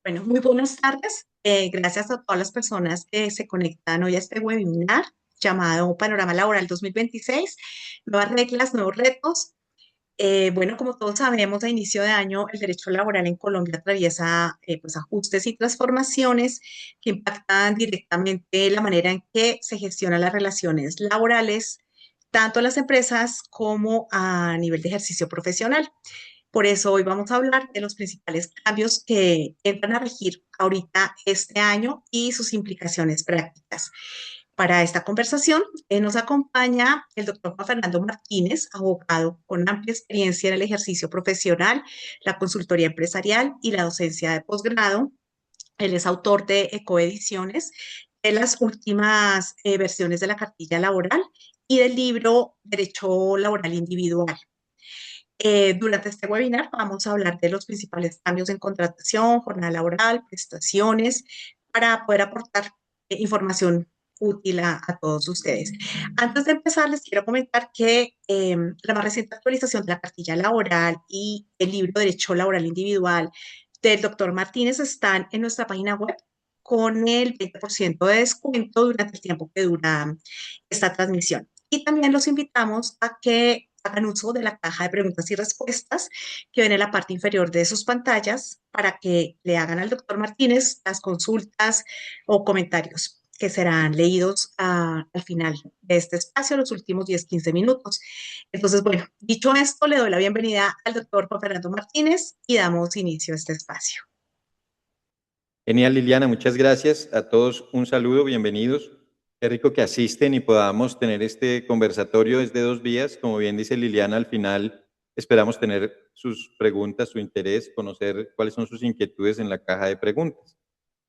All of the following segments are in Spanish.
Bueno, muy buenas tardes. Gracias a todas las personas que se conectan hoy a este webinar llamado Panorama Laboral 2026, nuevas reglas, nuevos retos. Bueno, como todos sabemos, a inicio de año el derecho laboral en Colombia atraviesa pues, ajustes y transformaciones que impactan directamente la manera en que se gestionan las relaciones laborales, tanto en las empresas como a nivel de ejercicio profesional. Por eso hoy vamos a hablar de los principales cambios que entran a regir ahorita este año y sus implicaciones prácticas. Para esta conversación nos acompaña el doctor Juan Fernando Martínez, abogado con amplia experiencia en el ejercicio profesional, la consultoría empresarial y la docencia de posgrado. Él es autor de Ecoediciones, de las últimas versiones de la cartilla laboral y del libro Derecho Laboral Individual. Durante este webinar vamos a hablar de los principales cambios en contratación, jornada laboral, prestaciones, para poder aportar información útil a todos ustedes. Antes de empezar, les quiero comentar que la más reciente actualización de la cartilla laboral y el libro Derecho Laboral Individual del doctor Martínez están en nuestra página web con el 20% de descuento durante el tiempo que dura esta transmisión. Y también los invitamos a que hagan uso de la caja de preguntas y respuestas que ven en la parte inferior de sus pantallas para que le hagan al doctor Martínez las consultas o comentarios que serán leídos al final de este espacio, los últimos 10-15 minutos. Entonces, bueno, dicho esto, le doy la bienvenida al doctor Juan Fernando Martínez y damos inicio a este espacio. Genial, Liliana, muchas gracias. A todos un saludo, bienvenidos. Qué rico que asisten y podamos tener este conversatorio desde 2 días. Como bien dice Liliana, al final esperamos tener sus preguntas, su interés, conocer cuáles son sus inquietudes en la caja de preguntas.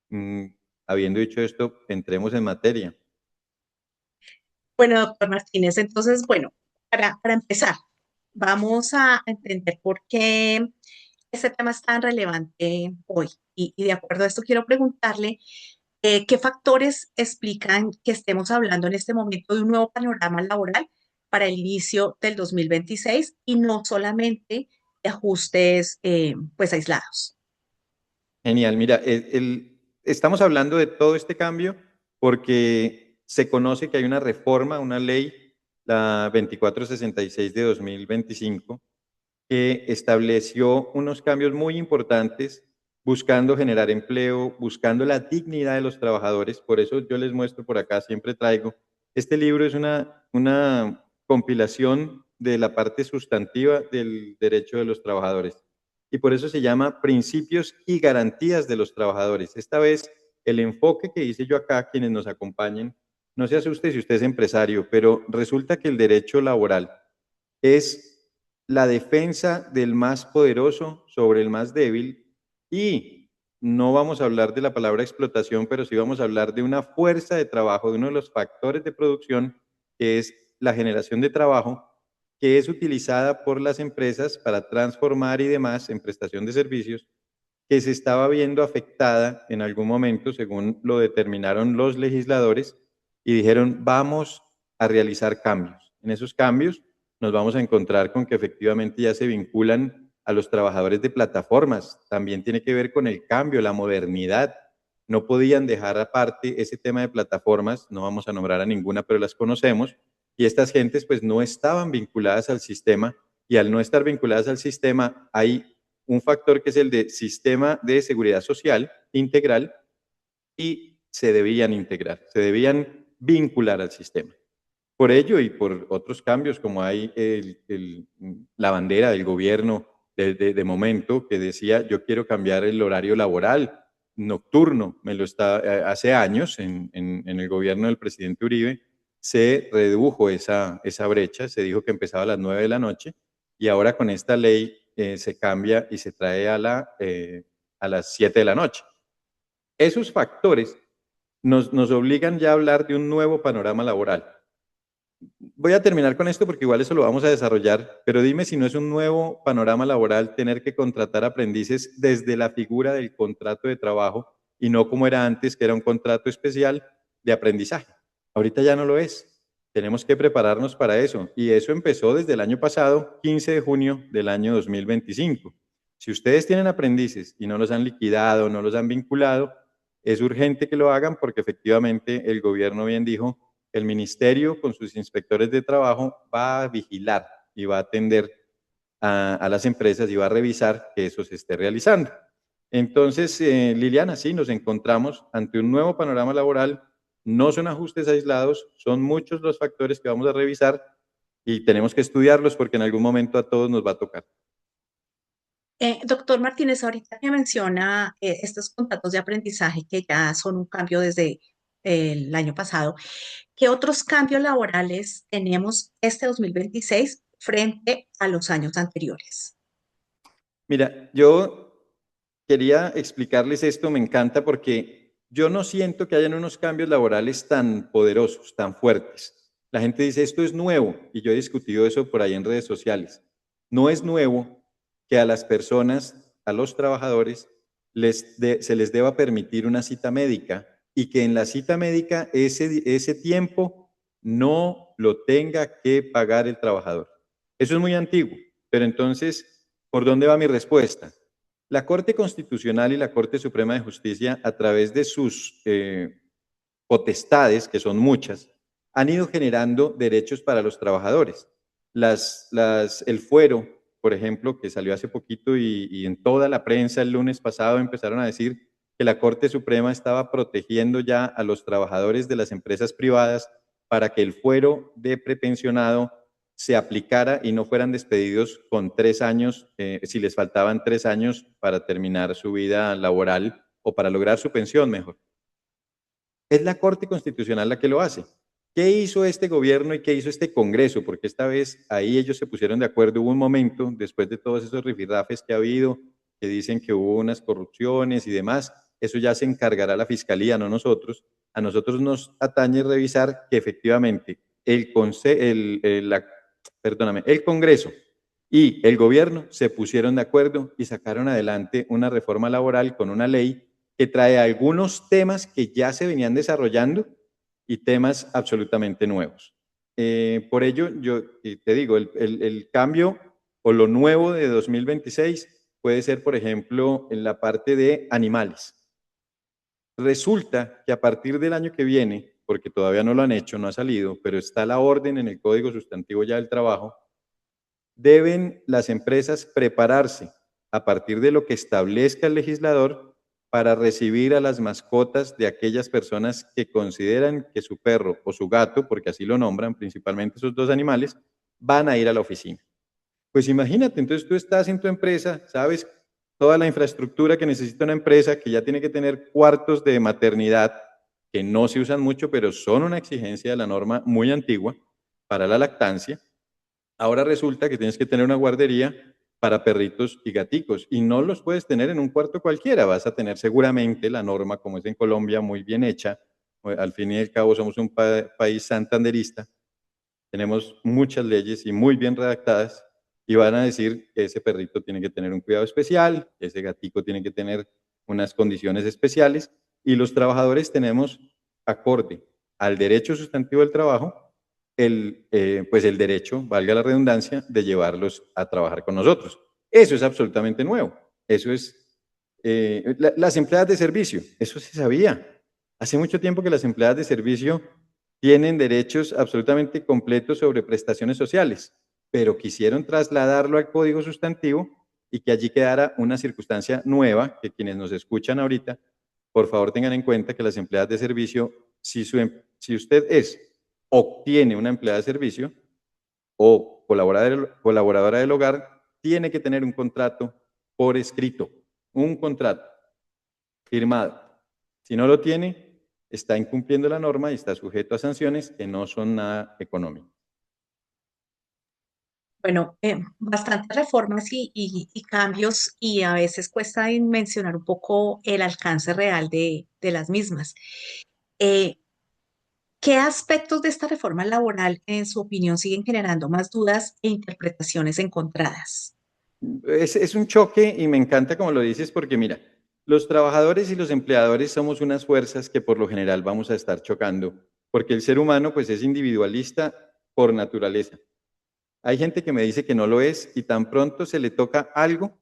Mm, Habiendo dicho esto, entremos en materia. Bueno, doctor Martínez, entonces, bueno, para empezar, vamos a entender por qué este tema es tan relevante hoy. Y de acuerdo a esto, quiero preguntarle qué factores explican que estemos hablando en este momento de un nuevo panorama laboral para el inicio del 2026 y no solamente de ajustes pues aislados. Genial, mira, estamos hablando de todo este cambio porque se conoce que hay una reforma, una ley, la 2466 de 2025, que estableció unos cambios muy importantes buscando generar empleo, buscando la dignidad de los trabajadores. Por eso yo les muestro por acá, siempre traigo. Este libro es una compilación de la parte sustantiva del derecho de los trabajadores. Y por eso se llama Principios y Garantías de los Trabajadores. Esta vez, el enfoque que hice yo acá, quienes nos acompañen, no se asuste si usted es empresario, pero resulta que el derecho laboral es la defensa del más poderoso sobre el más débil y no vamos a hablar de la palabra explotación, pero sí vamos a hablar de una fuerza de trabajo, de uno de los factores de producción, que es la generación de trabajo, que es utilizada por las empresas para transformar y demás en prestación de servicios, que se estaba viendo afectada en algún momento, según lo determinaron los legisladores, y dijeron, vamos a realizar cambios. En esos cambios nos vamos a encontrar con que efectivamente ya se vinculan a los trabajadores de plataformas. También tiene que ver con el cambio, la modernidad. No podían dejar aparte ese tema de plataformas, no vamos a nombrar a ninguna, pero las conocemos, y estas gentes pues no estaban vinculadas al sistema, y al no estar vinculadas al sistema hay un factor que es el de sistema de seguridad social integral y se debían integrar, se debían vincular al sistema. Por ello y por otros cambios, como hay la bandera del gobierno de momento que decía yo quiero cambiar el horario laboral nocturno, me lo está, hace años en el gobierno del presidente Uribe se redujo esa brecha, se dijo que empezaba a las 9 de la noche y ahora con esta ley se cambia y se trae a las 7 de la noche. Esos factores nos obligan ya a hablar de un nuevo panorama laboral. Voy a terminar con esto porque igual eso lo vamos a desarrollar, pero dime si no es un nuevo panorama laboral tener que contratar aprendices desde la figura del contrato de trabajo y no como era antes, que era un contrato especial de aprendizaje. Ahorita ya no lo es. Tenemos que prepararnos para eso y eso empezó desde el año pasado, 15 de junio del año 2025. Si ustedes tienen aprendices y no los han liquidado, no los han vinculado, es urgente que lo hagan porque efectivamente el gobierno bien dijo, el ministerio con sus inspectores de trabajo va a vigilar y va a atender a las empresas y va a revisar que eso se esté realizando. Entonces, Liliana, sí, nos encontramos ante un nuevo panorama laboral, no son ajustes aislados, son muchos los factores que vamos a revisar y tenemos que estudiarlos porque en algún momento a todos nos va a tocar. Doctor Martínez, ahorita que menciona estos contratos de aprendizaje que ya son un cambio desde el año pasado, ¿qué otros cambios laborales tenemos este 2026 frente a los años anteriores? Mira, yo quería explicarles esto, me encanta porque yo no siento que hayan unos cambios laborales tan poderosos, tan fuertes. La gente dice, esto es nuevo, y yo he discutido eso por ahí en redes sociales. No es nuevo que a las personas, a los trabajadores, se les deba permitir una cita médica y que en la cita médica ese tiempo no lo tenga que pagar el trabajador. Eso es muy antiguo, pero entonces, ¿por dónde va mi respuesta? La Corte Constitucional y la Corte Suprema de Justicia, a través de sus potestades, que son muchas, han ido generando derechos para los trabajadores. El fuero, por ejemplo, que salió hace poquito y en toda la prensa el lunes pasado empezaron a decir que la Corte Suprema estaba protegiendo ya a los trabajadores de las empresas privadas para que el fuero de prepensionado se aplicara y no fueran despedidos con 3 años, si les faltaban 3 años para terminar su vida laboral o para lograr su pensión mejor. Es la Corte Constitucional la que lo hace. ¿Qué hizo este gobierno y qué hizo este Congreso? Porque esta vez ahí ellos se pusieron de acuerdo. Hubo un momento, después de todos esos rifirrafes que ha habido, que dicen que hubo unas corrupciones y demás, eso ya se encargará la Fiscalía, no nosotros. A nosotros nos atañe revisar que efectivamente el Congreso y el gobierno se pusieron de acuerdo y sacaron adelante una reforma laboral con una ley que trae algunos temas que ya se venían desarrollando y temas absolutamente nuevos. Por ello, yo te digo, el cambio o lo nuevo de 2026 puede ser, por ejemplo, en la parte de animales. Resulta que a partir del año que viene, porque todavía no lo han hecho, no ha salido, pero está la orden en el Código Sustantivo ya del Trabajo, deben las empresas prepararse a partir de lo que establezca el legislador para recibir a las mascotas de aquellas personas que consideran que su perro o su gato, porque así lo nombran principalmente esos dos animales, van a ir a la oficina. Pues imagínate, entonces tú estás en tu empresa, sabes toda la infraestructura que necesita una empresa que ya tiene que tener cuartos de maternidad que no se usan mucho, pero son una exigencia de la norma muy antigua para la lactancia. Ahora resulta que tienes que tener una guardería para perritos y gaticos y no los puedes tener en un cuarto cualquiera, vas a tener seguramente la norma como es en Colombia muy bien hecha, al fin y al cabo somos un país santanderista, tenemos muchas leyes y muy bien redactadas y van a decir que ese perrito tiene que tener un cuidado especial, que ese gatico tiene que tener unas condiciones especiales y los trabajadores tenemos acorde al derecho sustantivo del trabajo pues el derecho, valga la redundancia, de llevarlos a trabajar con nosotros. Eso es absolutamente nuevo. Eso es las empleadas de servicio, eso se sabía. Hace mucho tiempo que las empleadas de servicio tienen derechos absolutamente completos sobre prestaciones sociales, pero quisieron trasladarlo al Código Sustantivo y que allí quedara una circunstancia nueva que quienes nos escuchan ahorita, por favor tengan en cuenta que las empleadas de servicio, si usted obtiene una empleada de servicio o colaboradora del hogar, tiene que tener un contrato por escrito, un contrato firmado. Si no lo tiene, está incumpliendo la norma y está sujeto a sanciones que no son nada económicas. Bueno, bastantes reformas y cambios y a veces cuesta mencionar un poco el alcance real de las mismas. Eh, ¿Qué aspectos de esta reforma laboral, en su opinión, siguen generando más dudas e interpretaciones encontradas? Es un choque y me encanta como lo dices porque mira, los trabajadores y los empleadores somos unas fuerzas que por lo general vamos a estar chocando, porque el ser humano pues es individualista por naturaleza. Hay gente que me dice que no lo es y tan pronto se le toca algo,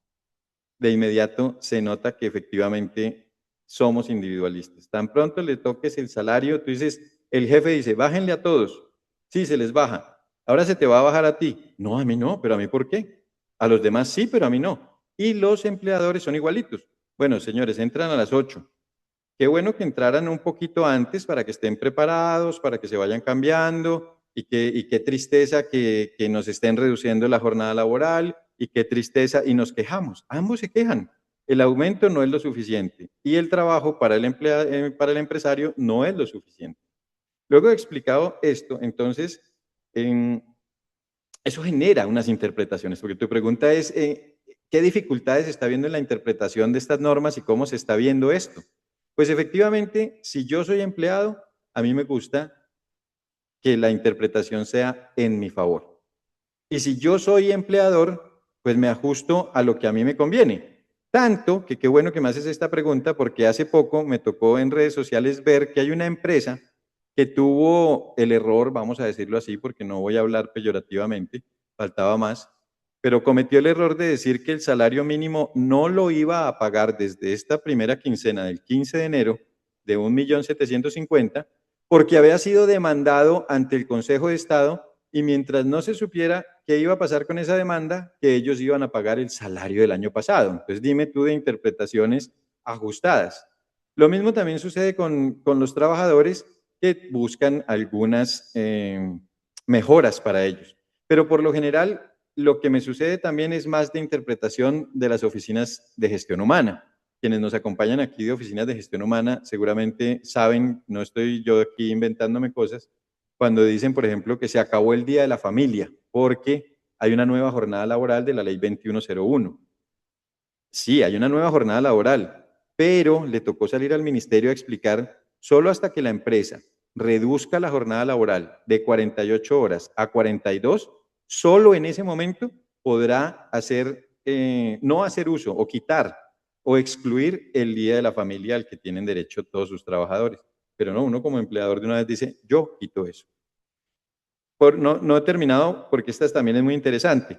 de inmediato se nota que efectivamente somos individualistas. Tan pronto le toques el salario, tú dices, el jefe dice, bájenle a todos. Sí, se les baja. Ahora se te va a bajar a ti. No, a mí no, pero a mí ¿por qué? A los demás sí, pero a mí no. Y los empleadores son igualitos. Bueno, señores, entran a las 8. Qué bueno que entraran un poquito antes para que estén preparados, para que se vayan cambiando y qué tristeza que nos estén reduciendo la jornada laboral y qué tristeza y nos quejamos. Ambos se quejan. El aumento no es lo suficiente y el trabajo para para el empresario no es lo suficiente. Luego de explicado esto, entonces, eso genera unas interpretaciones, porque tu pregunta es, ¿qué dificultades está viendo en la interpretación de estas normas y cómo se está viendo esto? Pues efectivamente, si yo soy empleado, a mí me gusta que la interpretación sea en mi favor. Y si yo soy empleador, pues me ajusto a lo que a mí me conviene. Tanto que qué bueno que me haces esta pregunta porque hace poco me tocó en redes sociales ver que hay una empresa que tuvo el error, vamos a decirlo así, porque no voy a hablar peyorativamente, faltaba más, pero cometió el error de decir que el salario mínimo no lo iba a pagar desde esta primera quincena del 15 de enero de 1.750.000 porque había sido demandado ante el Consejo de Estado y mientras no se supiera qué iba a pasar con esa demanda, que ellos iban a pagar el salario del año pasado. Entonces dime tú de interpretaciones ajustadas. Lo mismo también sucede con los trabajadores que buscan algunas mejoras para ellos. Pero por lo general, lo que me sucede también es más de interpretación de las oficinas de gestión humana. Quienes nos acompañan aquí de oficinas de gestión humana seguramente saben, no estoy yo aquí inventándome cosas, cuando dicen, por ejemplo, que se acabó el Día de la Familia, porque hay una nueva jornada laboral de la Ley 2101. Sí, hay una nueva jornada laboral, pero le tocó salir al ministerio a explicar solo hasta que la empresa reduzca la jornada laboral de 48 horas a 42, solo en ese momento podrá hacer, no hacer uso o quitar o excluir el Día de la Familia al que tienen derecho todos sus trabajadores. Pero no, uno como empleador de una vez dice, yo quito eso. No he terminado porque esta también es muy interesante.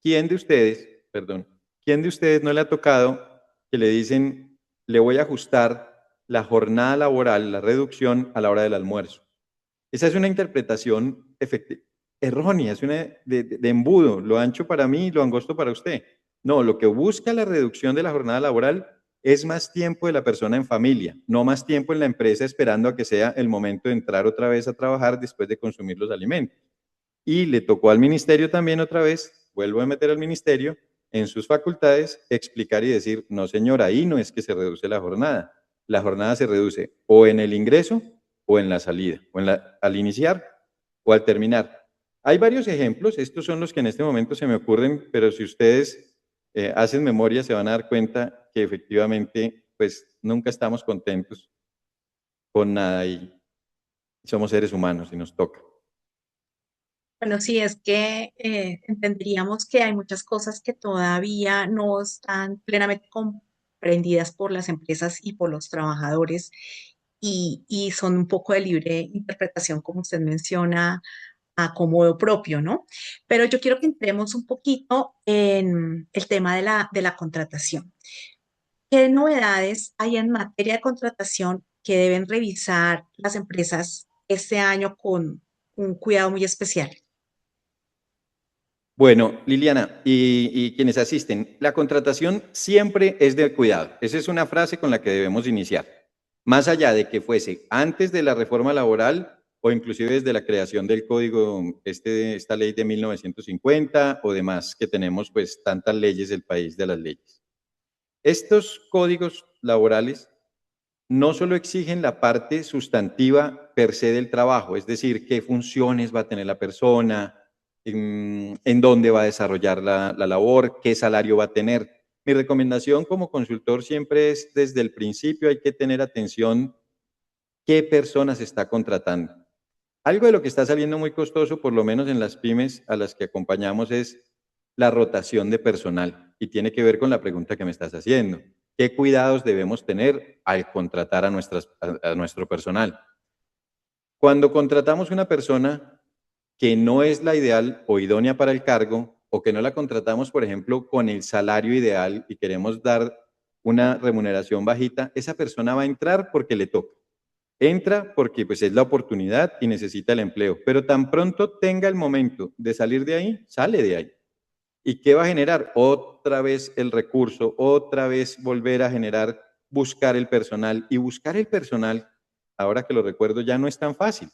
¿Quién de ustedes, perdón, quién de ustedes no le ha tocado que le dicen, le voy a ajustar la jornada laboral, la reducción a la hora del almuerzo? Esa es una interpretación errónea, es una de embudo, lo ancho para mí y lo angosto para usted. No, lo que busca la reducción de la jornada laboral es más tiempo de la persona en familia, no más tiempo en la empresa esperando a que sea el momento de entrar otra vez a trabajar después de consumir los alimentos. Y le tocó al ministerio también otra vez, vuelvo a meter al ministerio, en sus facultades, explicar y decir, no señor, ahí no es que se reduce la jornada se reduce o en el ingreso o en la salida, o al iniciar o al terminar. Hay varios ejemplos, estos son los que en este momento se me ocurren, pero si ustedes hacen memoria se van a dar cuenta que efectivamente pues nunca estamos contentos con nada y somos seres humanos y nos toca. Bueno, sí, es que entenderíamos que hay muchas cosas que todavía no están plenamente comprendidas por las empresas y por los trabajadores y son un poco de libre interpretación, como usted menciona, a cómodo propio, ¿no? Pero yo quiero que entremos un poquito en el tema de la contratación. ¿Qué novedades hay en materia de contratación que deben revisar las empresas este año con un cuidado muy especial? Bueno, Liliana y quienes asisten, la contratación siempre es de cuidado. Esa es una frase con la que debemos iniciar. Más allá de que fuese antes de la reforma laboral o inclusive desde la creación del código, esta ley de 1950 o demás, que tenemos pues tantas leyes del país de las leyes. Estos códigos laborales no solo exigen la parte sustantiva per se del trabajo, es decir, qué funciones va a tener la persona, en dónde va a desarrollar la labor, qué salario va a tener. Mi recomendación como consultor siempre es, desde el principio hay que tener atención qué personas está contratando. Algo de lo que está saliendo muy costoso, por lo menos en las pymes a las que acompañamos, es la rotación de personal y tiene que ver con la pregunta que me estás haciendo. ¿Qué cuidados debemos tener al contratar a nuestro personal? Cuando contratamos una persona que no es la ideal o idónea para el cargo, o que no la contratamos, por ejemplo, con el salario ideal y queremos dar una remuneración bajita, esa persona va a entrar porque le toca. Entra porque pues es la oportunidad y necesita el empleo, pero tan pronto tenga el momento de salir de ahí, sale de ahí. ¿Y qué va a generar? Otra vez el recurso, otra vez volver a generar, buscar el personal. Y buscar el personal, ahora que lo recuerdo, ya no es tan fácil.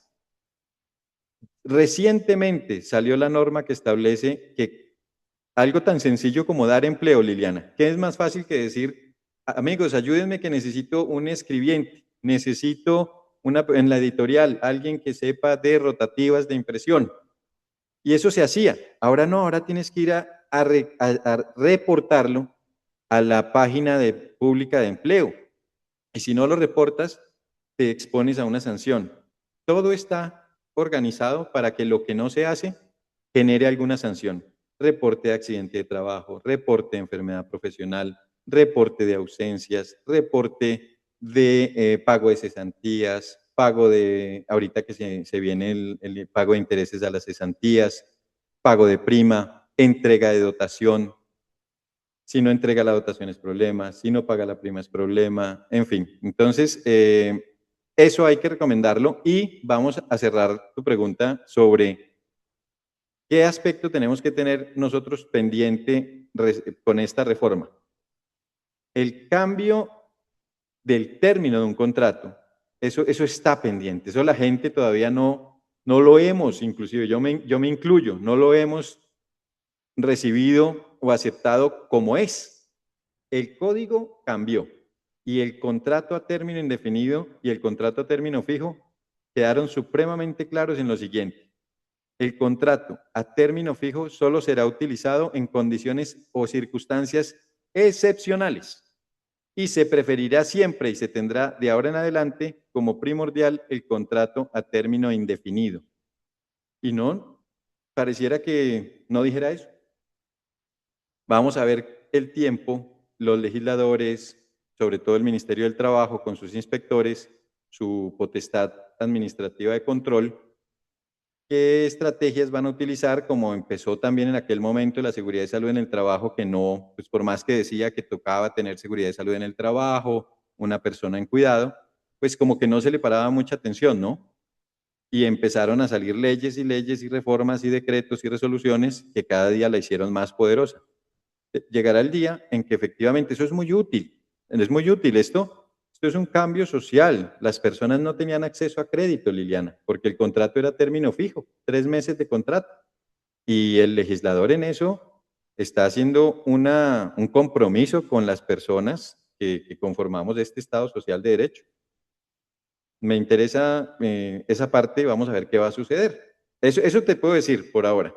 Recientemente salió la norma que establece que algo tan sencillo como dar empleo, Liliana, ¿qué es más fácil que decir, amigos, ayúdenme que necesito un escribiente, necesito en la editorial alguien que sepa de rotativas de impresión? Y eso se hacía. Ahora no, ahora tienes que ir a reportarlo a la página pública de empleo. Y si no lo reportas, te expones a una sanción. Todo está organizado para que lo que no se hace genere alguna sanción. Reporte de accidente de trabajo, reporte de enfermedad profesional, reporte de ausencias, reporte de pago de cesantías, pago de, ahorita que se viene el pago de intereses a las cesantías, pago de prima, entrega de dotación. Si no entrega la dotación es problema, si no paga la prima es problema, en fin. Entonces, eso hay que recomendarlo y vamos a cerrar tu pregunta sobre qué aspecto tenemos que tener nosotros pendiente con esta reforma. El cambio del término de un contrato, eso está pendiente, eso la gente todavía no lo hemos, inclusive yo me incluyo, no lo hemos recibido o aceptado como es. El código cambió y el contrato a término indefinido y el contrato a término fijo quedaron supremamente claros en lo siguiente. El contrato a término fijo solo será utilizado en condiciones o circunstancias excepcionales y se preferirá siempre y se tendrá de ahora en adelante como primordial el contrato a término indefinido. Y no, pareciera que no dijera eso. Vamos a ver el tiempo, los legisladores, sobre todo el Ministerio del Trabajo con sus inspectores, su potestad administrativa de control, qué estrategias van a utilizar, como empezó también en aquel momento la seguridad de salud en el trabajo, que no, pues por más que decía que tocaba tener seguridad de salud en el trabajo, una persona en cuidado, pues como que no se le paraba mucha atención, ¿no? Y empezaron a salir leyes y reformas y decretos y resoluciones que cada día la hicieron más poderosa. Llegará el día en que efectivamente eso es muy útil esto es un cambio social. Las personas no tenían acceso a crédito, Liliana, porque el contrato era término fijo, 3 meses de contrato. Y el legislador en eso está haciendo un compromiso con las personas que conformamos este Estado social de derecho. Me interesa esa parte, vamos a ver qué va a suceder. Eso te puedo decir por ahora.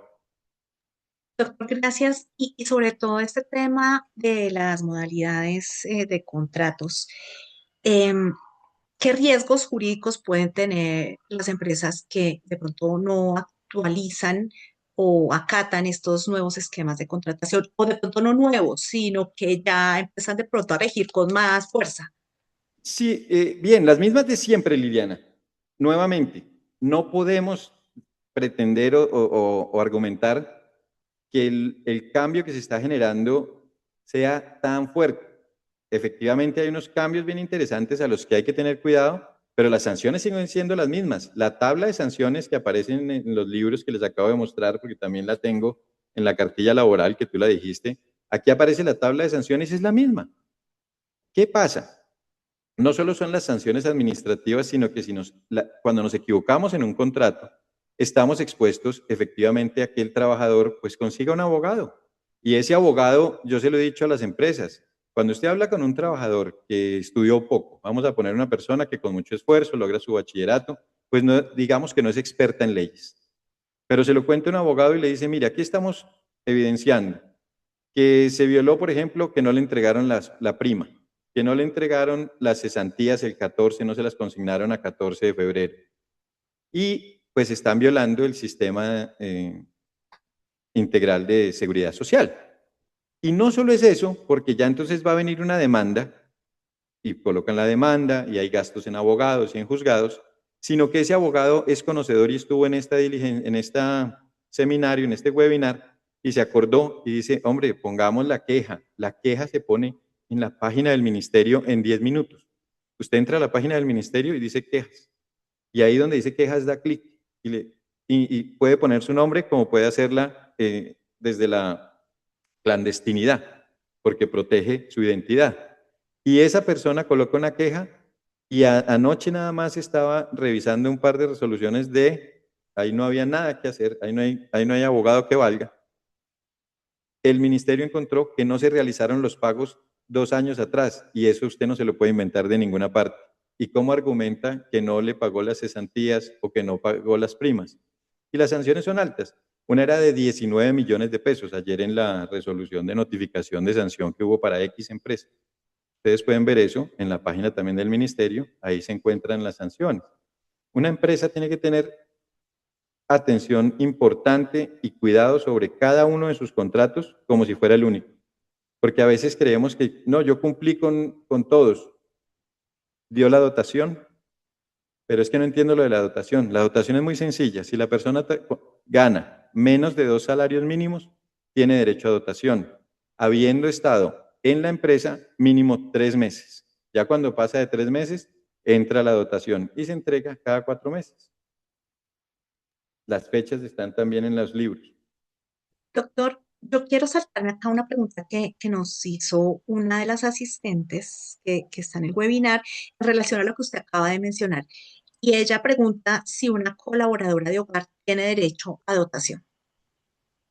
Doctor, gracias. Y sobre todo este tema de las modalidades de contratos, em, ¿qué riesgos jurídicos pueden tener las empresas que de pronto no actualizan o acatan estos nuevos esquemas de contratación? O de pronto no nuevos, sino que ya empiezan de pronto a regir con más fuerza. Sí, bien, las mismas de siempre, Liliana. Nuevamente, no podemos pretender o argumentar que el cambio que se está generando sea tan fuerte. Efectivamente, hay unos cambios bien interesantes a los que hay que tener cuidado, pero las sanciones siguen siendo las mismas. La tabla de sanciones que aparecen en los libros que les acabo de mostrar, porque también la tengo en la cartilla laboral que tú la dijiste, aquí aparece la tabla de sanciones, es la misma. ¿Qué pasa? No solo son las sanciones administrativas, sino que cuando nos equivocamos en un contrato, estamos expuestos efectivamente a que el trabajador pues consiga un abogado. Y ese abogado, yo se lo he dicho a las empresas, cuando usted habla con un trabajador que estudió poco, vamos a poner una persona que con mucho esfuerzo logra su bachillerato, pues no, digamos que no es experta en leyes, pero se lo cuenta un abogado y le dice, mire, aquí estamos evidenciando que se violó, por ejemplo, que no le entregaron la prima, que no le entregaron las cesantías el 14, no se las consignaron a 14 de febrero. Y pues están violando el sistema integral de seguridad social. Y no solo es eso, porque ya entonces va a venir una demanda y colocan la demanda y hay gastos en abogados y en juzgados, sino que ese abogado es conocedor y estuvo en esta seminario, en este webinar, y se acordó y dice, hombre, pongamos la queja. La queja se pone en la página del ministerio en 10 minutos. Usted entra a la página del ministerio y dice quejas. Y ahí donde dice quejas da clic y puede poner su nombre como puede hacerla desde la clandestinidad, porque protege su identidad. Y esa persona coloca una queja y anoche nada más estaba revisando un par de resoluciones ahí no había nada que hacer, ahí no hay abogado que valga. El ministerio encontró que no se realizaron los pagos 2 años atrás y eso usted no se lo puede inventar de ninguna parte. ¿Y cómo argumenta que no le pagó las cesantías o que no pagó las primas? Y las sanciones son altas. Una era de 19 millones de pesos ayer en la resolución de notificación de sanción que hubo para X empresa. Ustedes pueden ver eso en la página también del ministerio, ahí se encuentran las sanciones. Una empresa tiene que tener atención importante y cuidado sobre cada uno de sus contratos como si fuera el único. Porque a veces creemos que, no, yo cumplí con todos, dio la dotación, pero es que no entiendo lo de la dotación. La dotación es muy sencilla. Si la persona gana menos de 2 salarios mínimos, tiene derecho a dotación, habiendo estado en la empresa mínimo 3 meses. Ya cuando pasa de 3 meses, entra la dotación y se entrega cada 4 meses. Las fechas están también en los libros. Doctor, yo quiero saltarme acá una pregunta que nos hizo una de las asistentes que está en el webinar en relación a lo que usted acaba de mencionar. Y ella pregunta si una colaboradora de hogar tiene derecho a dotación.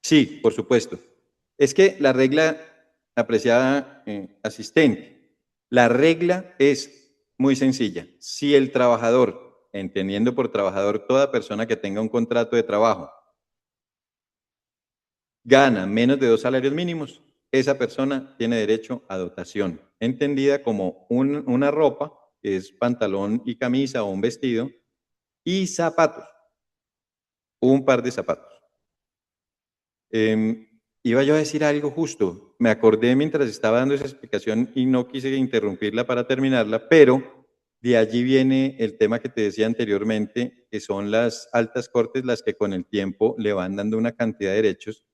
Sí, por supuesto. Es que la regla, apreciada asistente, la regla es muy sencilla. Si el trabajador, entendiendo por trabajador toda persona que tenga un contrato de trabajo, gana menos de 2 salarios mínimos, esa persona tiene derecho a dotación, entendida como una ropa, que es pantalón y camisa o un vestido, y zapatos, un par de zapatos. Iba yo a decir algo justo, me acordé mientras estaba dando esa explicación y no quise interrumpirla para terminarla, pero de allí viene el tema que te decía anteriormente, que son las altas cortes las que con el tiempo le van dando una cantidad de derechos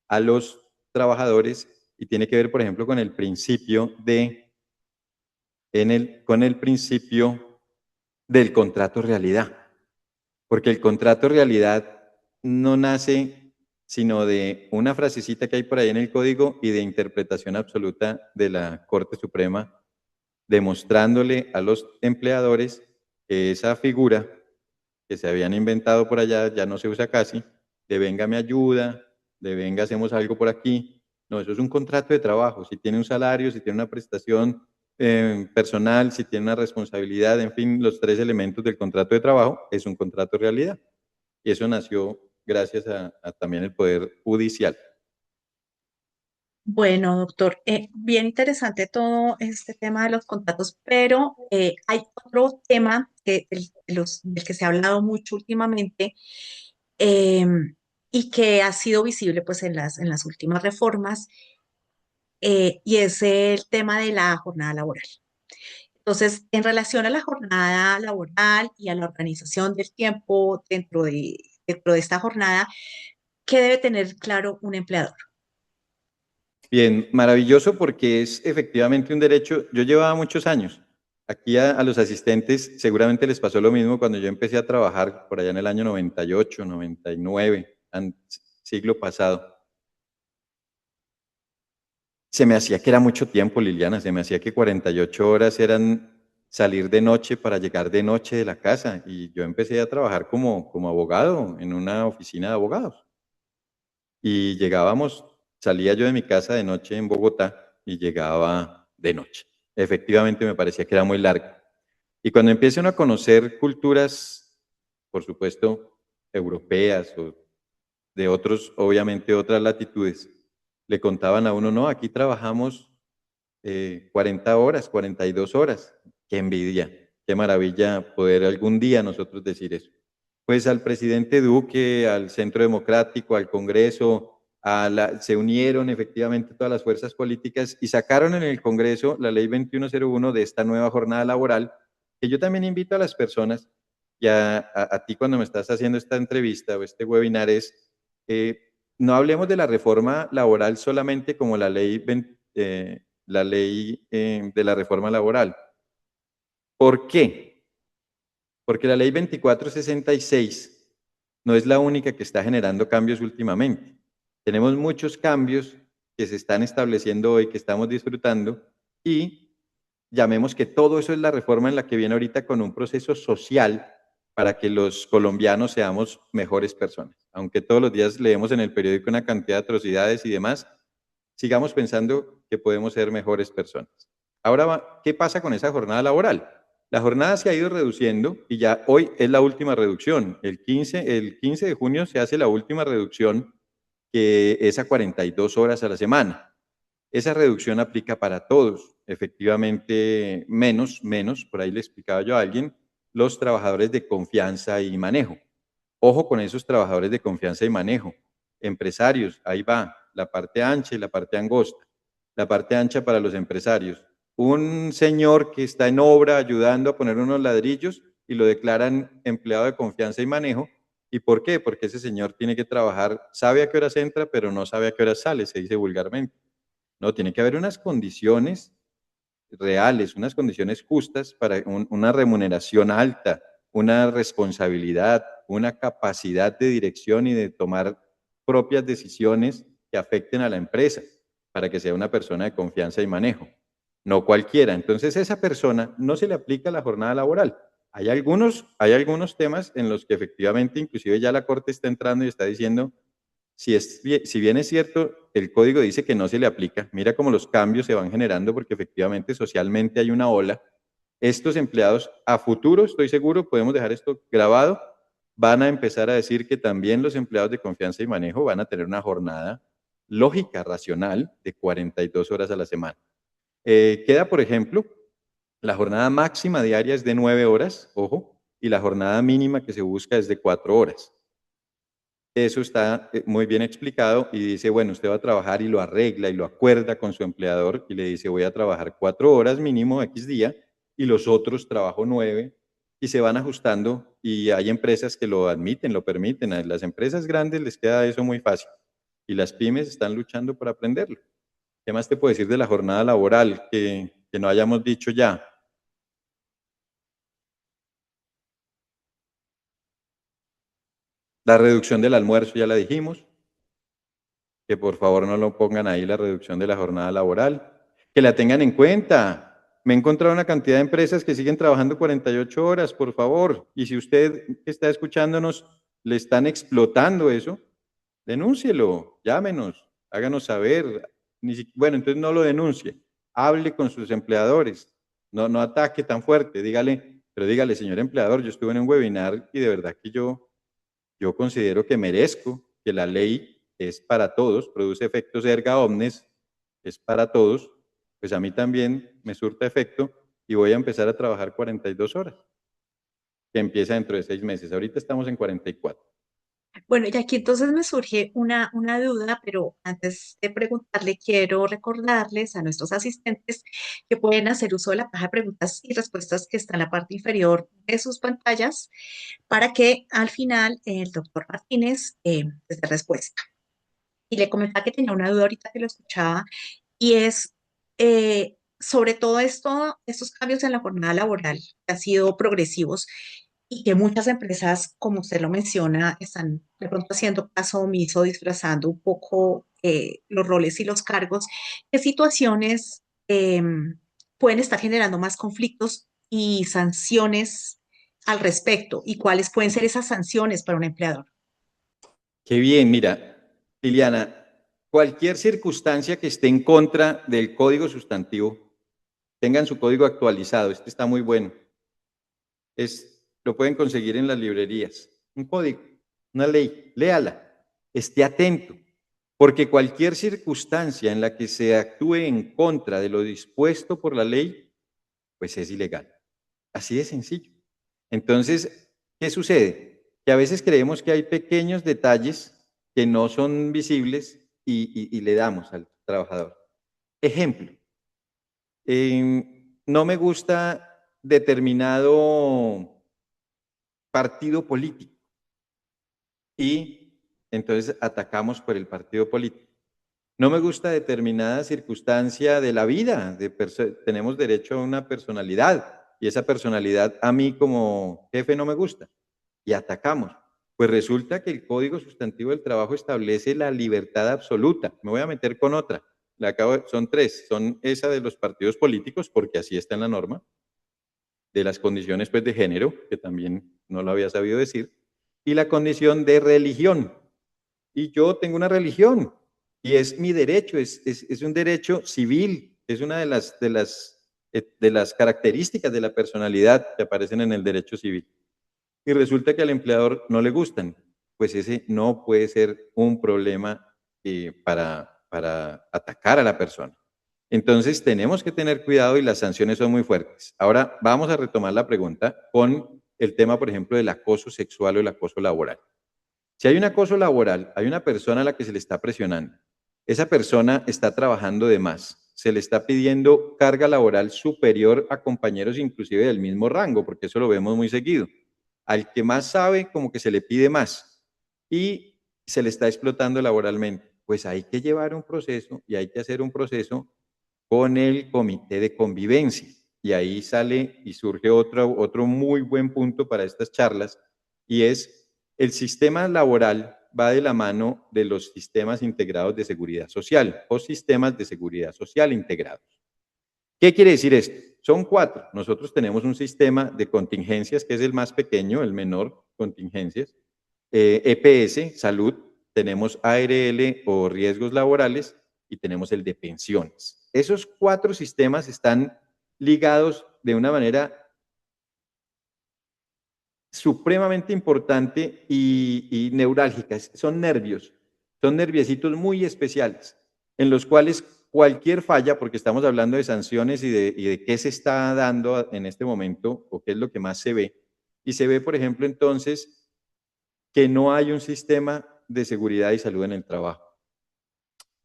a los trabajadores y tiene que ver, por ejemplo, con el principio con el principio del contrato realidad, porque el contrato realidad no nace sino de una frasecita que hay por ahí en el código y de interpretación absoluta de la Corte Suprema, demostrándole a los empleadores que esa figura que se habían inventado por allá ya no se usa casi, de venga me ayuda, de venga hacemos algo por aquí. No, eso es un contrato de trabajo. Si tiene un salario, si tiene una prestación personal, si tiene una responsabilidad, en fin, los 3 elementos del contrato de trabajo, es un contrato de realidad. Y eso nació gracias a también el Poder Judicial. Bueno, doctor, bien interesante todo este tema de los contratos, pero hay otro tema del que se ha hablado mucho últimamente eh, y que ha sido visible pues en las últimas reformas y es el tema de la jornada laboral. Entonces, en relación a la jornada laboral y a la organización del tiempo dentro de esta jornada, ¿qué debe tener claro un empleador? Bien, maravilloso porque es efectivamente un derecho. Yo llevaba muchos años. Aquí a los asistentes seguramente les pasó lo mismo cuando yo empecé a trabajar por allá en el año 98, 99, siglo pasado. Se me hacía que era mucho tiempo, Liliana, se me hacía que 48 horas eran salir de noche para llegar de noche de la casa. Y yo empecé a trabajar como abogado en una oficina de abogados. Y salía yo de mi casa de noche en Bogotá y llegaba de noche. Efectivamente me parecía que era muy largo. Y cuando empieza uno a conocer culturas, por supuesto, europeas o de otros, obviamente otras latitudes, le contaban a uno, no, aquí trabajamos 40 horas, 42 horas. Qué envidia, qué maravilla poder algún día nosotros decir eso. Pues al presidente Duque, al Centro Democrático, al Congreso, se unieron efectivamente todas las fuerzas políticas y sacaron en el Congreso la ley 2101 de esta nueva jornada laboral, que yo también invito a las personas y a ti cuando me estás haciendo esta entrevista o este webinar es, no hablemos de la reforma laboral solamente como la ley, de la reforma laboral. ¿Por qué? Porque la ley 2466 no es la única que está generando cambios últimamente. Tenemos muchos cambios que se están estableciendo hoy, que estamos disfrutando, y llamemos que todo eso es la reforma en la que viene ahorita con un proceso social para que los colombianos seamos mejores personas. Aunque todos los días leemos en el periódico una cantidad de atrocidades y demás, sigamos pensando que podemos ser mejores personas. Ahora, ¿qué pasa con esa jornada laboral? La jornada se ha ido reduciendo y ya hoy es la última reducción. El 15 de junio se hace la última reducción, que es a 42 horas a la semana. Esa reducción aplica para todos, efectivamente menos, por ahí le explicaba yo a alguien, los trabajadores de confianza y manejo. Ojo con esos trabajadores de confianza y manejo. Empresarios, ahí va, la parte ancha y la parte angosta. La parte ancha para los empresarios. Un señor que está en obra ayudando a poner unos ladrillos y lo declaran empleado de confianza y manejo. ¿Y por qué? Porque ese señor tiene que trabajar, sabe a qué horas entra, pero no sabe a qué horas sale, se dice vulgarmente. No, tiene que haber unas condiciones reales, unas condiciones justas para una remuneración alta, una responsabilidad, una capacidad de dirección y de tomar propias decisiones que afecten a la empresa para que sea una persona de confianza y manejo, no cualquiera. Entonces, a esa persona no se le aplica la jornada laboral. Hay algunos temas en los que efectivamente, inclusive ya la Corte está entrando y está diciendo si bien es cierto, el código dice que no se le aplica, mira cómo los cambios se van generando porque efectivamente socialmente hay una ola. Estos empleados a futuro, estoy seguro, podemos dejar esto grabado, van a empezar a decir que también los empleados de confianza y manejo van a tener una jornada lógica, racional, de 42 horas a la semana. Queda, por ejemplo, la jornada máxima diaria es de 9 horas, ojo, y la jornada mínima que se busca es de 4 horas. Eso está muy bien explicado y dice, bueno, usted va a trabajar y lo arregla y lo acuerda con su empleador y le dice, voy a trabajar 4 horas mínimo X día y los otros trabajo 9 y se van ajustando y hay empresas que lo admiten, lo permiten. A las empresas grandes les queda eso muy fácil y las pymes están luchando por aprenderlo. ¿Qué más te puedo decir de la jornada laboral que no hayamos dicho ya? La reducción del almuerzo ya la dijimos. Que por favor no lo pongan ahí la reducción de la jornada laboral, que la tengan en cuenta. Me he encontrado una cantidad de empresas que siguen trabajando 48 horas, por favor. Y si usted que está escuchándonos le están explotando eso, denúncielo, llámenos, háganos saber. Bueno, entonces no lo denuncie, hable con sus empleadores, no ataque tan fuerte, pero dígale, señor empleador, yo estuve en un webinar y de verdad que yo considero que merezco, que la ley es para todos, produce efectos erga omnes, es para todos, pues a mí también me surta efecto y voy a empezar a trabajar 42 horas, que empieza dentro de 6 meses. Ahorita estamos en 44. Bueno, y aquí entonces me surge una duda, pero antes de preguntarle, quiero recordarles a nuestros asistentes que pueden hacer uso de la caja de preguntas y respuestas que está en la parte inferior de sus pantallas para que al final el doctor Martínez les dé respuesta. Y le comentaba que tenía una duda ahorita que lo escuchaba y es sobre todo estos cambios en la jornada laboral que han sido progresivos y que muchas empresas, como usted lo menciona, están de pronto haciendo caso omiso, disfrazando un poco los roles y los cargos. ¿Qué situaciones pueden estar generando más conflictos y sanciones al respecto? ¿Y cuáles pueden ser esas sanciones para un empleador? Qué bien, mira, Liliana, cualquier circunstancia que esté en contra del código sustantivo, tengan su código actualizado, este está muy bueno, lo pueden conseguir en las librerías. Un código, una ley, léala, esté atento, porque cualquier circunstancia en la que se actúe en contra de lo dispuesto por la ley, pues es ilegal. Así de sencillo. Entonces, ¿qué sucede? Que a veces creemos que hay pequeños detalles que no son visibles y le damos al trabajador. Ejemplo, no me gusta determinado partido político y entonces atacamos por el partido político. No me gusta determinada circunstancia de la vida, tenemos derecho a una personalidad y esa personalidad a mí como jefe no me gusta y atacamos. Pues resulta que el Código Sustantivo del Trabajo establece la libertad absoluta. Me voy a meter con otra. Son tres, son esa de los partidos políticos, porque así está en la norma, de las condiciones pues, de género, que también no lo había sabido decir, y la condición de religión. Y yo tengo una religión y es mi derecho, es un derecho civil, es una de las características de la personalidad que aparecen en el derecho civil. Y resulta que al empleador no le gustan, pues ese no puede ser un problema para atacar a la persona. Entonces tenemos que tener cuidado y las sanciones son muy fuertes. Ahora vamos a retomar la pregunta con el tema, por ejemplo, del acoso sexual o el acoso laboral. Si hay un acoso laboral, hay una persona a la que se le está presionando. Esa persona está trabajando de más. Se le está pidiendo carga laboral superior a compañeros inclusive del mismo rango, porque eso lo vemos muy seguido. Al que más sabe, como que se le pide más y se le está explotando laboralmente. Pues hay que llevar un proceso y hay que hacer un proceso con el comité de convivencia. Y ahí sale y surge otro muy buen punto para estas charlas y es el sistema laboral va de la mano de los sistemas integrados de seguridad social o sistemas de seguridad social integrados. ¿Qué quiere decir esto? Son cuatro. Nosotros tenemos un sistema de contingencias que es el más pequeño, el menor, contingencias. EPS, salud, tenemos ARL o riesgos laborales y tenemos el de pensiones. Esos cuatro sistemas están ligados de una manera supremamente importante y neurálgica. Son nerviecitos muy especiales, en los cuales cualquier falla, porque estamos hablando de sanciones y de qué se está dando en este momento o qué es lo que más se ve. Y se ve, por ejemplo, entonces, que no hay un sistema de seguridad y salud en el trabajo.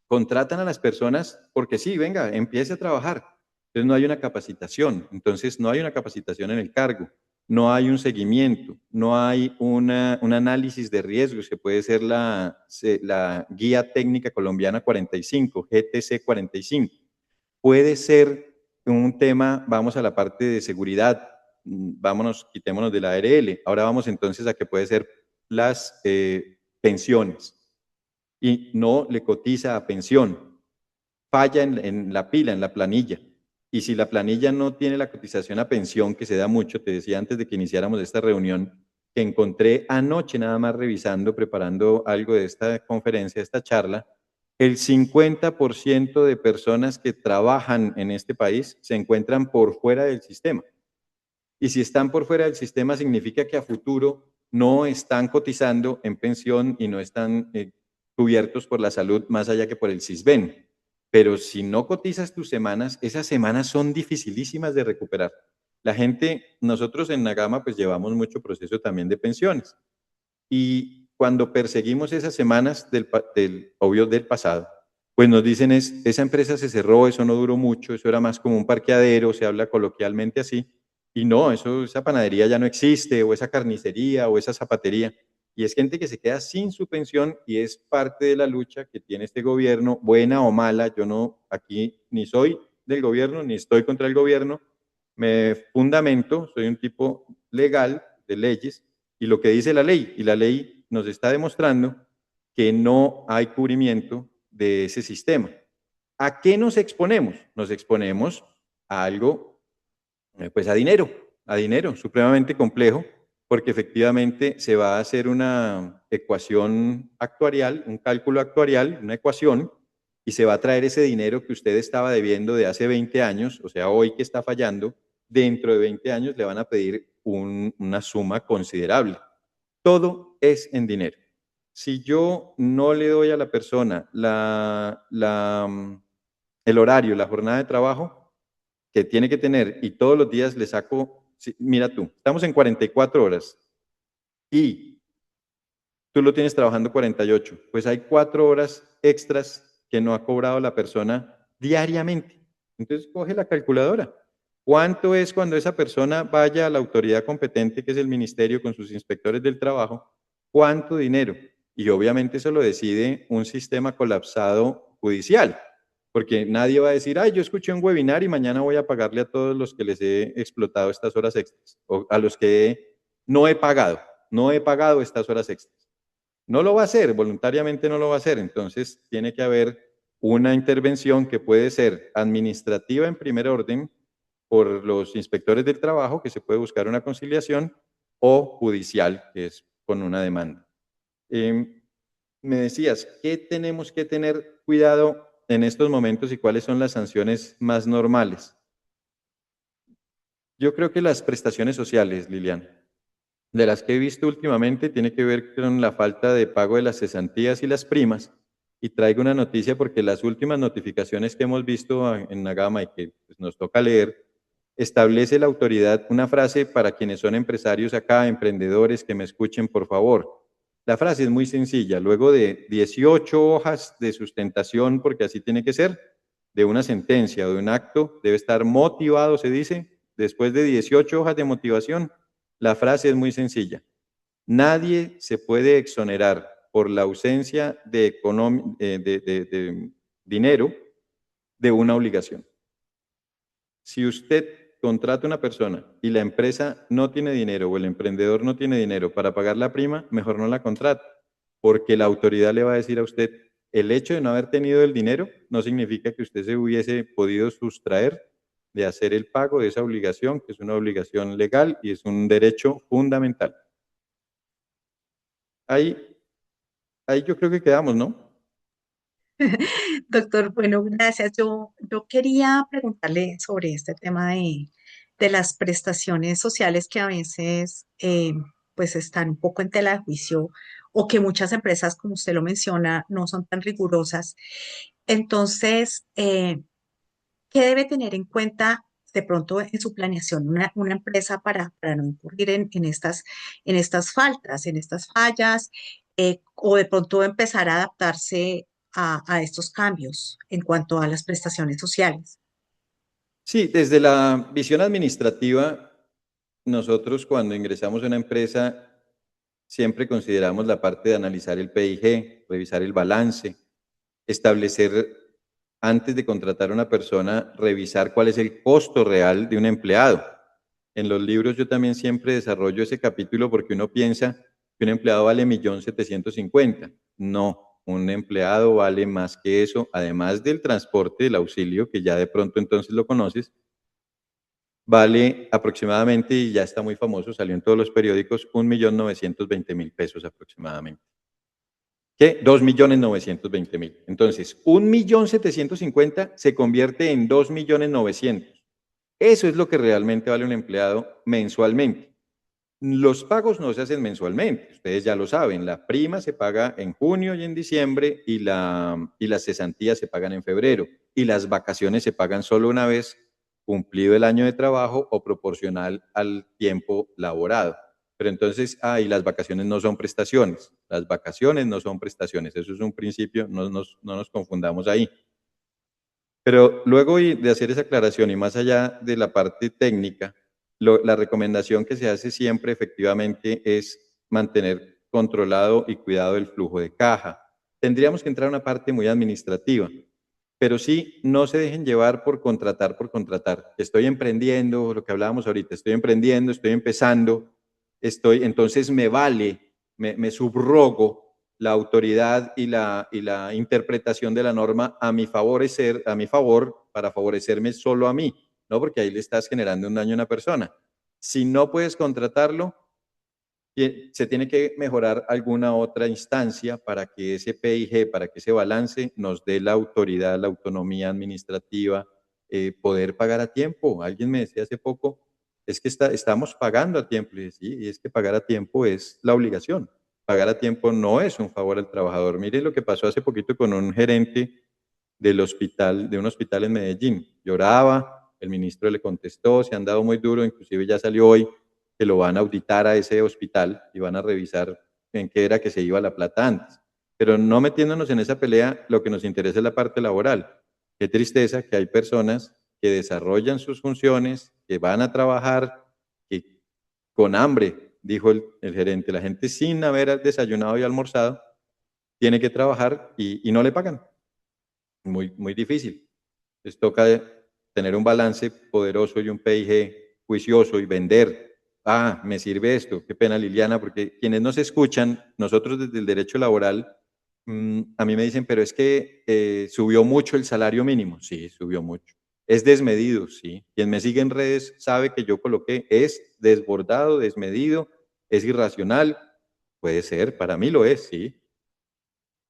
Contratan a las personas porque sí, venga, empiece a trabajar. Entonces no hay una capacitación, entonces no hay una capacitación en el cargo, no hay un seguimiento, no hay un análisis de riesgos que puede ser la Guía Técnica Colombiana 45, GTC 45. Puede ser un tema, vamos a la parte de seguridad, vámonos, quitémonos de la ARL. Ahora vamos entonces a que puede ser las pensiones y no le cotiza a pensión, falla en la pila, en la planilla. Y si la planilla no tiene la cotización a pensión, que se da mucho, te decía antes de que iniciáramos esta reunión, que encontré anoche nada más revisando, preparando algo de esta conferencia, de esta charla, el 50% de personas que trabajan en este país se encuentran por fuera del sistema. Y si están por fuera del sistema, significa que a futuro no están cotizando en pensión y no están cubiertos por la salud más allá que por el CISBEN. Pero si no cotizas tus semanas, esas semanas son dificilísimas de recuperar. La gente, nosotros en Nagama, pues llevamos mucho proceso también de pensiones. Y cuando perseguimos esas semanas obvio del pasado, pues nos dicen esa empresa se cerró, eso no duró mucho, eso era más como un parqueadero, se habla coloquialmente así, y no, esa panadería ya no existe, o esa carnicería, o esa zapatería. Y es gente que se queda sin su pensión y es parte de la lucha que tiene este gobierno, buena o mala. Yo no, aquí ni soy del gobierno, ni estoy contra el gobierno. Me fundamento, soy un tipo legal de leyes y lo que dice la ley. Y la ley nos está demostrando que no hay cubrimiento de ese sistema. ¿A qué nos exponemos? Nos exponemos a algo pues a dinero supremamente complejo, porque efectivamente se va a hacer una ecuación actuarial, un cálculo actuarial, una ecuación, y se va a traer ese dinero que usted estaba debiendo de hace 20 años, o sea, hoy que está fallando, dentro de 20 años le van a pedir una suma considerable. Todo es en dinero. Si yo no le doy a la persona el horario, la jornada de trabajo, que tiene que tener y todos los días le saco, mira tú, estamos en 44 horas y tú lo tienes trabajando 48, pues hay 4 horas extras que no ha cobrado la persona diariamente. Entonces coge la calculadora. ¿Cuánto es cuando esa persona vaya a la autoridad competente, que es el ministerio, con sus inspectores del trabajo? ¿Cuánto dinero? Y obviamente eso lo decide un sistema colapsado judicial, porque nadie va a decir, ay, yo escuché un webinar y mañana voy a pagarle a todos los que les he explotado estas horas extras, o a los que no he pagado, no he pagado estas horas extras. No lo va a hacer, voluntariamente no lo va a hacer. Entonces tiene que haber una intervención que puede ser administrativa en primer orden por los inspectores del trabajo, que se puede buscar una conciliación, o judicial, que es con una demanda. Me decías, ¿qué tenemos que tener cuidado en estos momentos y cuáles son las sanciones más normales? Yo creo que las prestaciones sociales, Liliana, de las que he visto últimamente, tiene que ver con la falta de pago de las cesantías y las primas. Y traigo una noticia porque las últimas notificaciones que hemos visto en Nagama y que pues, nos toca leer, establece la autoridad una frase para quienes son empresarios acá, emprendedores que me escuchen, por favor. La frase es muy sencilla. Luego de 18 hojas de sustentación, porque así tiene que ser, de una sentencia o de un acto, debe estar motivado, se dice. Después de 18 hojas de motivación, la frase es muy sencilla. Nadie se puede exonerar por la ausencia de dinero de una obligación. Si usted contrata a una persona y la empresa no tiene dinero o el emprendedor no tiene dinero para pagar la prima, mejor no la contrate, porque la autoridad le va a decir a usted, el hecho de no haber tenido el dinero no significa que usted se hubiese podido sustraer de hacer el pago de esa obligación, que es una obligación legal y es un derecho fundamental. Ahí, ahí yo creo que quedamos, ¿no? Doctor, bueno, gracias. Yo quería preguntarle sobre este tema de las prestaciones sociales que a veces pues están un poco en tela de juicio o que muchas empresas, como usted lo menciona, no son tan rigurosas. Entonces, ¿qué debe tener en cuenta de pronto en su planeación una empresa para no incurrir en estas faltas, en estas fallas, o de pronto empezar a adaptarse a estos cambios en cuanto a las prestaciones sociales? Sí, desde la visión administrativa, nosotros cuando ingresamos a una empresa siempre consideramos la parte de analizar el PIG, revisar el balance, establecer antes de contratar a una persona, revisar cuál es el costo real de un empleado. En los libros yo también siempre desarrollo ese capítulo porque uno piensa que un empleado vale 1.750.000. No, un empleado vale más que eso, además del transporte, del auxilio, que ya de pronto entonces lo conoces, vale aproximadamente, y ya está muy famoso, salió en todos los periódicos, 1.920.000 pesos aproximadamente. ¿Qué? 2.920.000. Entonces, 1.750.000 se convierte en 2.900.000. Eso es lo que realmente vale un empleado mensualmente. Los pagos no se hacen mensualmente, ustedes ya lo saben, la prima se paga en junio y en diciembre y las cesantías se pagan en febrero y las vacaciones se pagan solo una vez cumplido el año de trabajo o proporcional al tiempo laborado. Pero entonces, y las vacaciones no son prestaciones, las vacaciones no son prestaciones, eso es un principio, no nos confundamos ahí. Pero luego de hacer esa aclaración y más allá de la parte técnica, la recomendación que se hace siempre efectivamente es mantener controlado y cuidado el flujo de caja. Tendríamos que entrar a una parte muy administrativa, pero sí no se dejen llevar por contratar por contratar. Estoy emprendiendo, lo que hablábamos ahorita, estoy emprendiendo, estoy empezando, entonces me vale, me subrogo la autoridad y la interpretación de la norma a mi favor, para favorecerme solo a mí, ¿no? Porque ahí le estás generando un daño a una persona. Si no puedes contratarlo, se tiene que mejorar alguna otra instancia para que ese PIG, para que ese balance nos dé la autoridad, la autonomía administrativa, poder pagar a tiempo. Alguien me decía hace poco, es que estamos pagando a tiempo. Y decía, sí, y es que pagar a tiempo es la obligación. Pagar a tiempo no es un favor al trabajador. Mire lo que pasó hace poquito con un gerente del hospital, de un hospital en Medellín. Lloraba, el ministro le contestó, se han dado muy duro, inclusive ya salió hoy que lo van a auditar a ese hospital y van a revisar en qué era que se iba la plata antes. Pero no metiéndonos en esa pelea, lo que nos interesa es la parte laboral. Qué tristeza que hay personas que desarrollan sus funciones, que van a trabajar, que con hambre, dijo el gerente, la gente sin haber desayunado y almorzado, tiene que trabajar y no le pagan. Muy, muy difícil. Les toca tener un balance poderoso y un PIG juicioso y vender. Ah, me sirve esto. Qué pena, Liliana, porque quienes nos escuchan, nosotros desde el derecho laboral, a mí me dicen, pero es que subió mucho el salario mínimo. Sí, subió mucho. Es desmedido, sí. Quien me sigue en redes sabe que yo coloqué, es desbordado, desmedido, es irracional. Puede ser, para mí lo es, sí.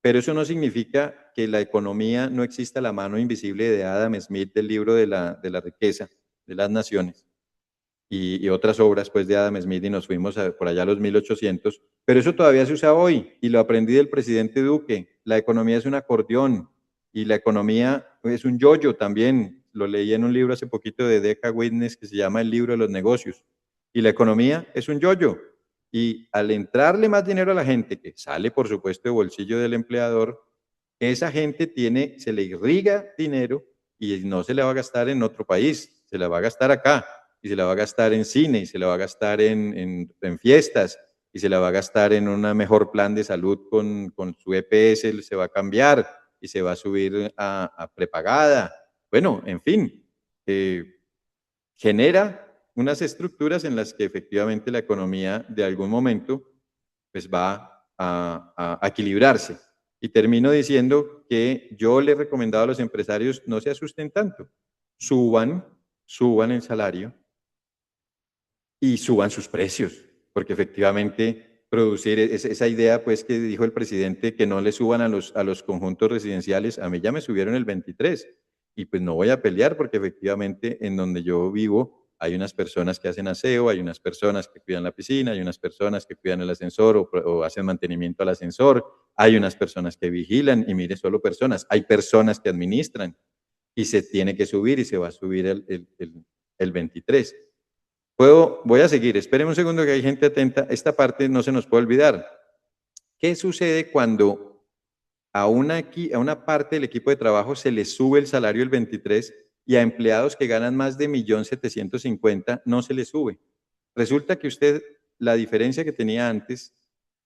Pero eso no significa que la economía no exista la mano invisible de Adam Smith del libro de la riqueza de las naciones y otras obras pues de Adam Smith y nos fuimos por allá a los 1800, pero eso todavía se usa hoy y lo aprendí del presidente Duque. La economía es un acordeón y la economía es un yoyo también. Lo leí en un libro hace poquito de Decca Witness que se llama El libro de los negocios. Y la economía es un yoyo. Y al entrarle más dinero a la gente, que sale por supuesto de bolsillo del empleador, esa gente tiene, se le irriga dinero y no se le va a gastar en otro país, se la va a gastar acá y se la va a gastar en cine y se la va a gastar en fiestas y se la va a gastar en un mejor plan de salud con su EPS, se va a cambiar y se va a subir a prepagada. Bueno, en fin, genera unas estructuras en las que efectivamente la economía de algún momento pues va a equilibrarse. Y termino diciendo que yo le he recomendado a los empresarios no se asusten tanto, suban, suban el salario y suban sus precios, porque efectivamente producir esa idea pues que dijo el presidente que no le suban a los conjuntos residenciales, a mí ya me subieron el 23 y pues no voy a pelear porque efectivamente en donde yo vivo hay unas personas que hacen aseo, hay unas personas que cuidan la piscina, hay unas personas que cuidan el ascensor o hacen mantenimiento al ascensor, hay unas personas que vigilan y mire, solo personas, hay personas que administran y se tiene que subir y se va a subir el 23. Voy a seguir, esperen un segundo que hay gente atenta. Esta parte no se nos puede olvidar. ¿Qué sucede cuando a una parte del equipo de trabajo se le sube el salario el 23 y a empleados que ganan más de 1.750.000 no se les sube? Resulta que usted, la diferencia que tenía antes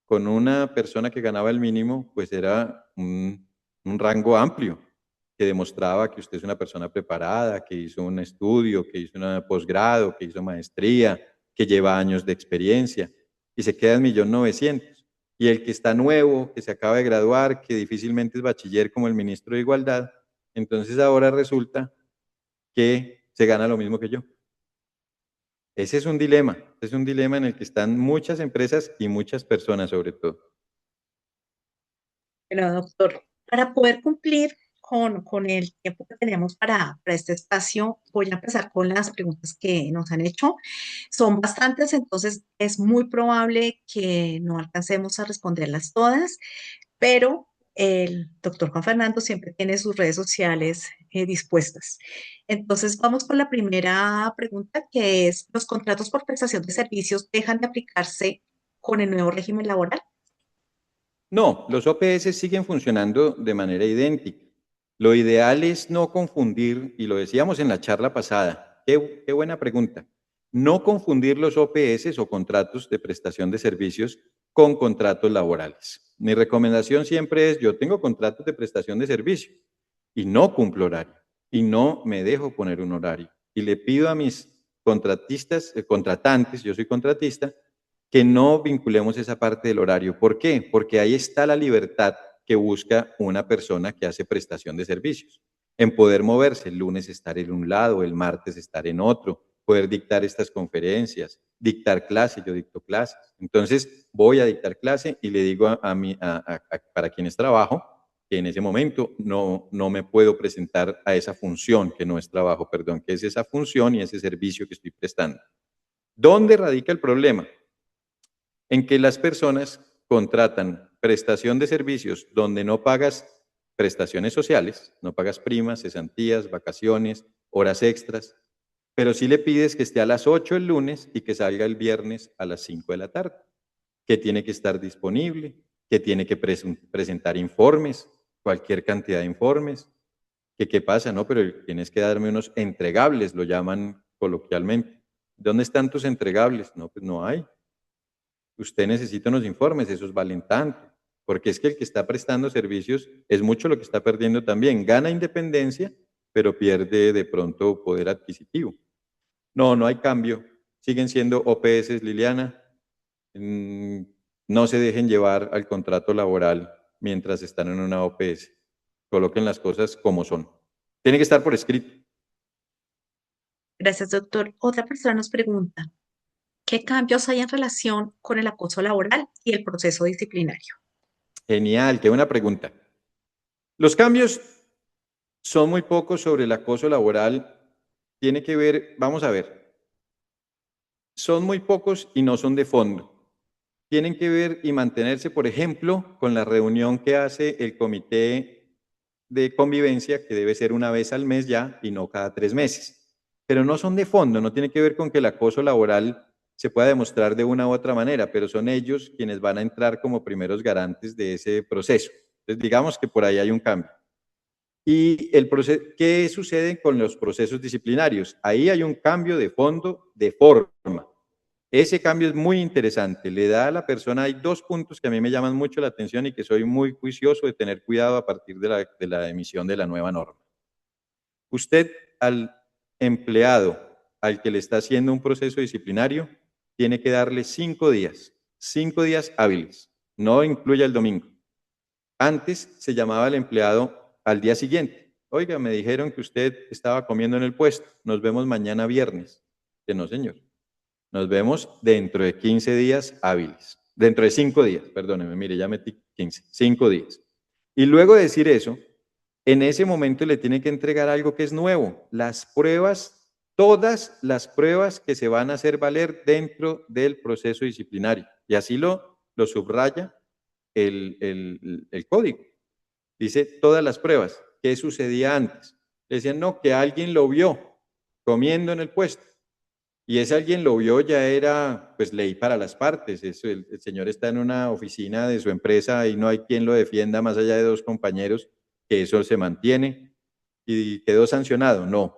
con una persona que ganaba el mínimo, pues era un rango amplio que demostraba que usted es una persona preparada, que hizo un estudio, que hizo un posgrado, que hizo maestría, que lleva años de experiencia y se queda en 1.900.000. Y el que está nuevo, que se acaba de graduar, que difícilmente es bachiller como el ministro de Igualdad, entonces ahora resulta que se gana lo mismo que yo. Ese es un dilema en el que están muchas empresas y muchas personas sobre todo. Bueno, doctor, para poder cumplir con el tiempo que tenemos para este espacio, voy a empezar con las preguntas que nos han hecho. Son bastantes, entonces es muy probable que no alcancemos a responderlas todas, pero el doctor Juan Fernando siempre tiene sus redes sociales dispuestas. Entonces, vamos con la primera pregunta, que es, ¿los contratos por prestación de servicios dejan de aplicarse con el nuevo régimen laboral? No, los OPS siguen funcionando de manera idéntica. Lo ideal es no confundir, y lo decíamos en la charla pasada, qué buena pregunta, no confundir los OPS o contratos de prestación de servicios con contratos laborales. Mi recomendación siempre es, yo tengo contratos de prestación de servicio y no cumplo horario y no me dejo poner un horario. Y le pido a mis contratistas, contratantes, yo soy contratista, que no vinculemos esa parte del horario. ¿Por qué? Porque ahí está la libertad que busca una persona que hace prestación de servicios. En poder moverse, el lunes estar en un lado, el martes estar en otro, poder dictar estas conferencias, dictar clase, yo dicto clases. Entonces voy a dictar clase y le digo para quienes trabajo que en ese momento no me puedo presentar a esa función, que no es trabajo, perdón, que es esa función y ese servicio que estoy prestando. ¿Dónde radica el problema? En que las personas contratan prestación de servicios donde no pagas prestaciones sociales, no pagas primas, cesantías, vacaciones, horas extras, pero sí le pides que esté a las 8 el lunes y que salga el viernes a las 5 de la tarde, que tiene que estar disponible, que tiene que presentar informes, cualquier cantidad de informes, que qué pasa, ¿no? Pero tienes que darme unos entregables, lo llaman coloquialmente. ¿Dónde están tus entregables? No, pues no hay. Usted necesita unos informes, esos valen tanto. porque es que el que está prestando servicios es mucho lo que está perdiendo también. Gana independencia, pero pierde de pronto poder adquisitivo. No, no hay cambio. Siguen siendo OPS, Liliana. No se dejen llevar al contrato laboral mientras están en una OPS. Coloquen las cosas como son. Tiene que estar por escrito. Gracias, doctor. Otra persona nos pregunta, ¿qué cambios hay en relación con el acoso laboral y el proceso disciplinario? Genial, qué buena pregunta. Los cambios son muy pocos sobre el acoso laboral. Tiene que ver, vamos a ver, son muy pocos y no son de fondo. Tienen que ver y mantenerse, por ejemplo, con la reunión que hace el comité de convivencia, que debe ser una vez al mes ya y no cada 3 meses. Pero no son de fondo, no tiene que ver con que el acoso laboral se pueda demostrar de una u otra manera, pero son ellos quienes van a entrar como primeros garantes de ese proceso. Entonces, digamos que por ahí hay un cambio. ¿Y qué sucede con los procesos disciplinarios? Ahí hay un cambio de fondo, de forma. Ese cambio es muy interesante. Le da a la persona, hay 2 puntos que a mí me llaman mucho la atención y que soy muy juicioso de tener cuidado a partir de la emisión de la nueva norma. Usted al empleado al que le está haciendo un proceso disciplinario tiene que darle 5 días hábiles, no incluye el domingo. Antes se llamaba al empleado al día siguiente. Oiga, me dijeron que usted estaba comiendo en el puesto. Nos vemos mañana viernes. Que no, señor. Nos vemos dentro de 15 días hábiles. Dentro de 5 días, perdóneme, mire, ya metí 15, 5 días. Y luego de decir eso, en ese momento le tiene que entregar algo que es nuevo, las pruebas, todas las pruebas que se van a hacer valer dentro del proceso disciplinario. Y así lo subraya el código. Dice todas las pruebas. ¿Qué sucedía antes? Le decían, no, que alguien lo vio comiendo en el puesto. Y ese alguien lo vio ya era pues ley para las partes. Eso, el señor está en una oficina de su empresa y no hay quien lo defienda más allá de 2 compañeros, que eso se mantiene y quedó sancionado. No,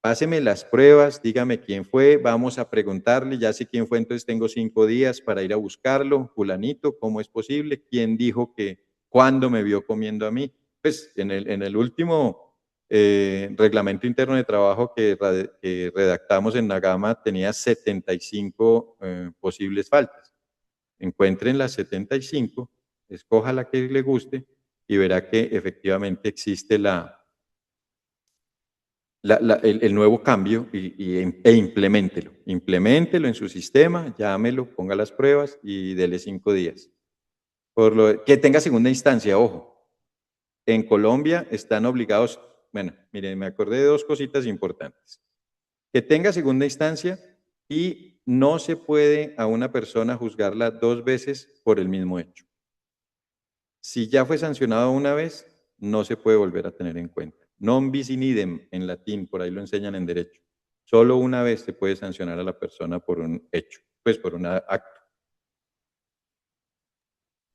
páseme las pruebas, dígame quién fue, vamos a preguntarle, ya sé quién fue, entonces tengo 5 días para ir a buscarlo, fulanito, ¿cómo es posible? ¿Quién dijo que cuándo me vio comiendo a mí? Pues en el último reglamento interno de trabajo que redactamos en Nagama tenía 75 posibles faltas. Encuentren las 75, escoja la que le guste y verá que efectivamente existe el nuevo cambio e impleméntelo. Impleméntelo en su sistema, llámelo, ponga las pruebas y dele 5 días. Que tenga segunda instancia, ojo. En Colombia están obligados, bueno, miren, me acordé de 2 cositas importantes. Que tenga segunda instancia y no se puede a una persona juzgarla 2 veces por el mismo hecho. Si ya fue sancionado una vez, no se puede volver a tener en cuenta. Non bis in idem en latín, por ahí lo enseñan en derecho. Solo una vez se puede sancionar a la persona por un hecho, pues por un acto.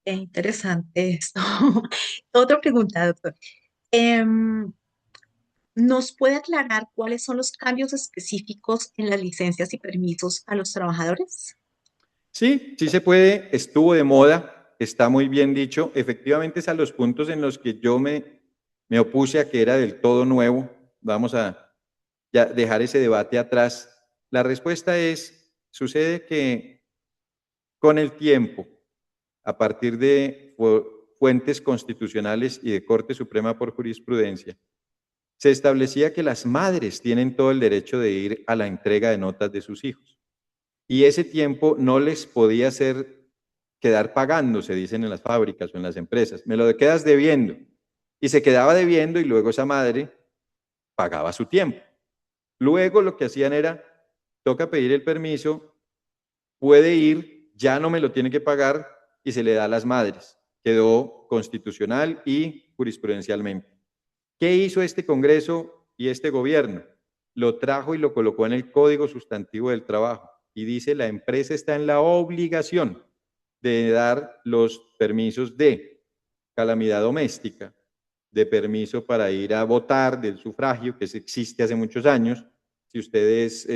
Qué interesante esto. Otra pregunta, doctor. Em, ¿Nos puede aclarar cuáles son los cambios específicos en las licencias y permisos a los trabajadores? Sí, sí se puede, estuvo de moda, está muy bien dicho. Efectivamente es a los puntos en los que yo me opuse a que era del todo nuevo. Vamos a ya dejar ese debate atrás. La respuesta es, sucede que con el tiempo, a partir de fuentes constitucionales y de Corte Suprema por jurisprudencia, se establecía que las madres tienen todo el derecho de ir a la entrega de notas de sus hijos. Y ese tiempo no les podía hacer quedar pagando, se dicen en las fábricas o en las empresas. Me lo quedas debiendo. Y se quedaba debiendo y luego esa madre pagaba su tiempo. Luego lo que hacían era, toca pedir el permiso, puede ir, ya no me lo tiene que pagar y se le da a las madres. Quedó constitucional y jurisprudencialmente. ¿Qué hizo este Congreso y este gobierno? Lo trajo y lo colocó en el Código Sustantivo del Trabajo y dice la empresa está en la obligación de dar los permisos de calamidad doméstica, de permiso para ir a votar, del sufragio, que existe hace muchos años. Si usted es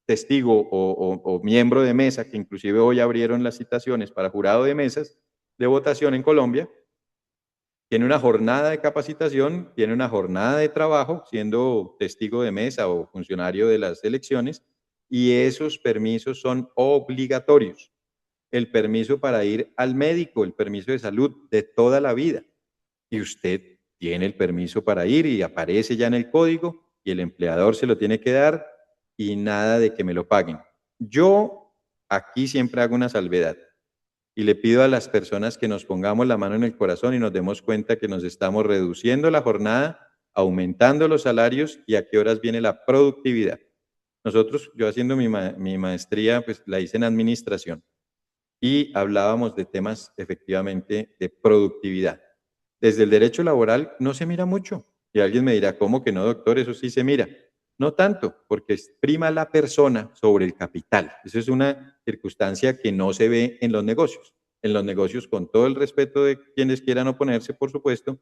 testigo o miembro de mesa, que inclusive hoy abrieron las citaciones para jurado de mesas, de votación en Colombia, tiene una jornada de capacitación, tiene una jornada de trabajo, siendo testigo de mesa o funcionario de las elecciones, y esos permisos son obligatorios. El permiso para ir al médico, el permiso de salud de toda la vida. Y usted tiene el permiso para ir y aparece ya en el código y el empleador se lo tiene que dar y nada de que me lo paguen. Yo aquí siempre hago una salvedad y le pido a las personas que nos pongamos la mano en el corazón y nos demos cuenta que nos estamos reduciendo la jornada, aumentando los salarios y a qué horas viene la productividad. Nosotros, yo haciendo mi maestría, pues la hice en administración y hablábamos de temas efectivamente de productividad. Desde el derecho laboral no se mira mucho. Y alguien me dirá, ¿cómo que no, doctor? Eso sí se mira. No tanto, porque prima la persona sobre el capital. Eso es una circunstancia que no se ve en los negocios. En los negocios, con todo el respeto de quienes quieran oponerse, por supuesto,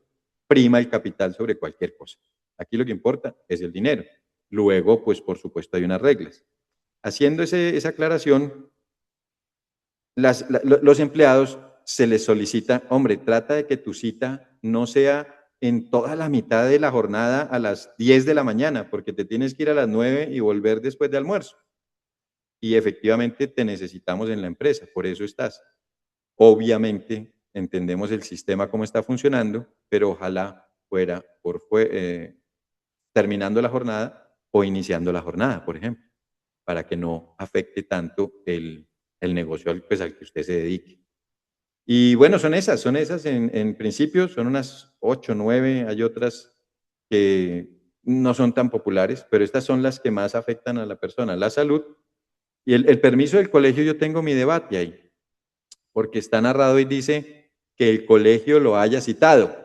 prima el capital sobre cualquier cosa. Aquí lo que importa es el dinero. Luego, pues por supuesto, hay unas reglas. Haciendo esa aclaración, los empleados se les solicita, hombre, trata de que tu cita no sea en toda la mitad de la jornada a las 10 de la mañana, porque te tienes que ir a las 9 y volver después de almuerzo. Y efectivamente te necesitamos en la empresa, por eso estás. Obviamente entendemos el sistema cómo está funcionando, pero ojalá fuera terminando la jornada o iniciando la jornada, por ejemplo, para que no afecte tanto el negocio pues, al que usted se dedique. Y bueno, son esas en principio, son unas 8, 9, hay otras que no son tan populares, pero estas son las que más afectan a la persona, la salud. Y el permiso del colegio, yo tengo mi debate ahí, porque está narrado y dice que el colegio lo haya citado.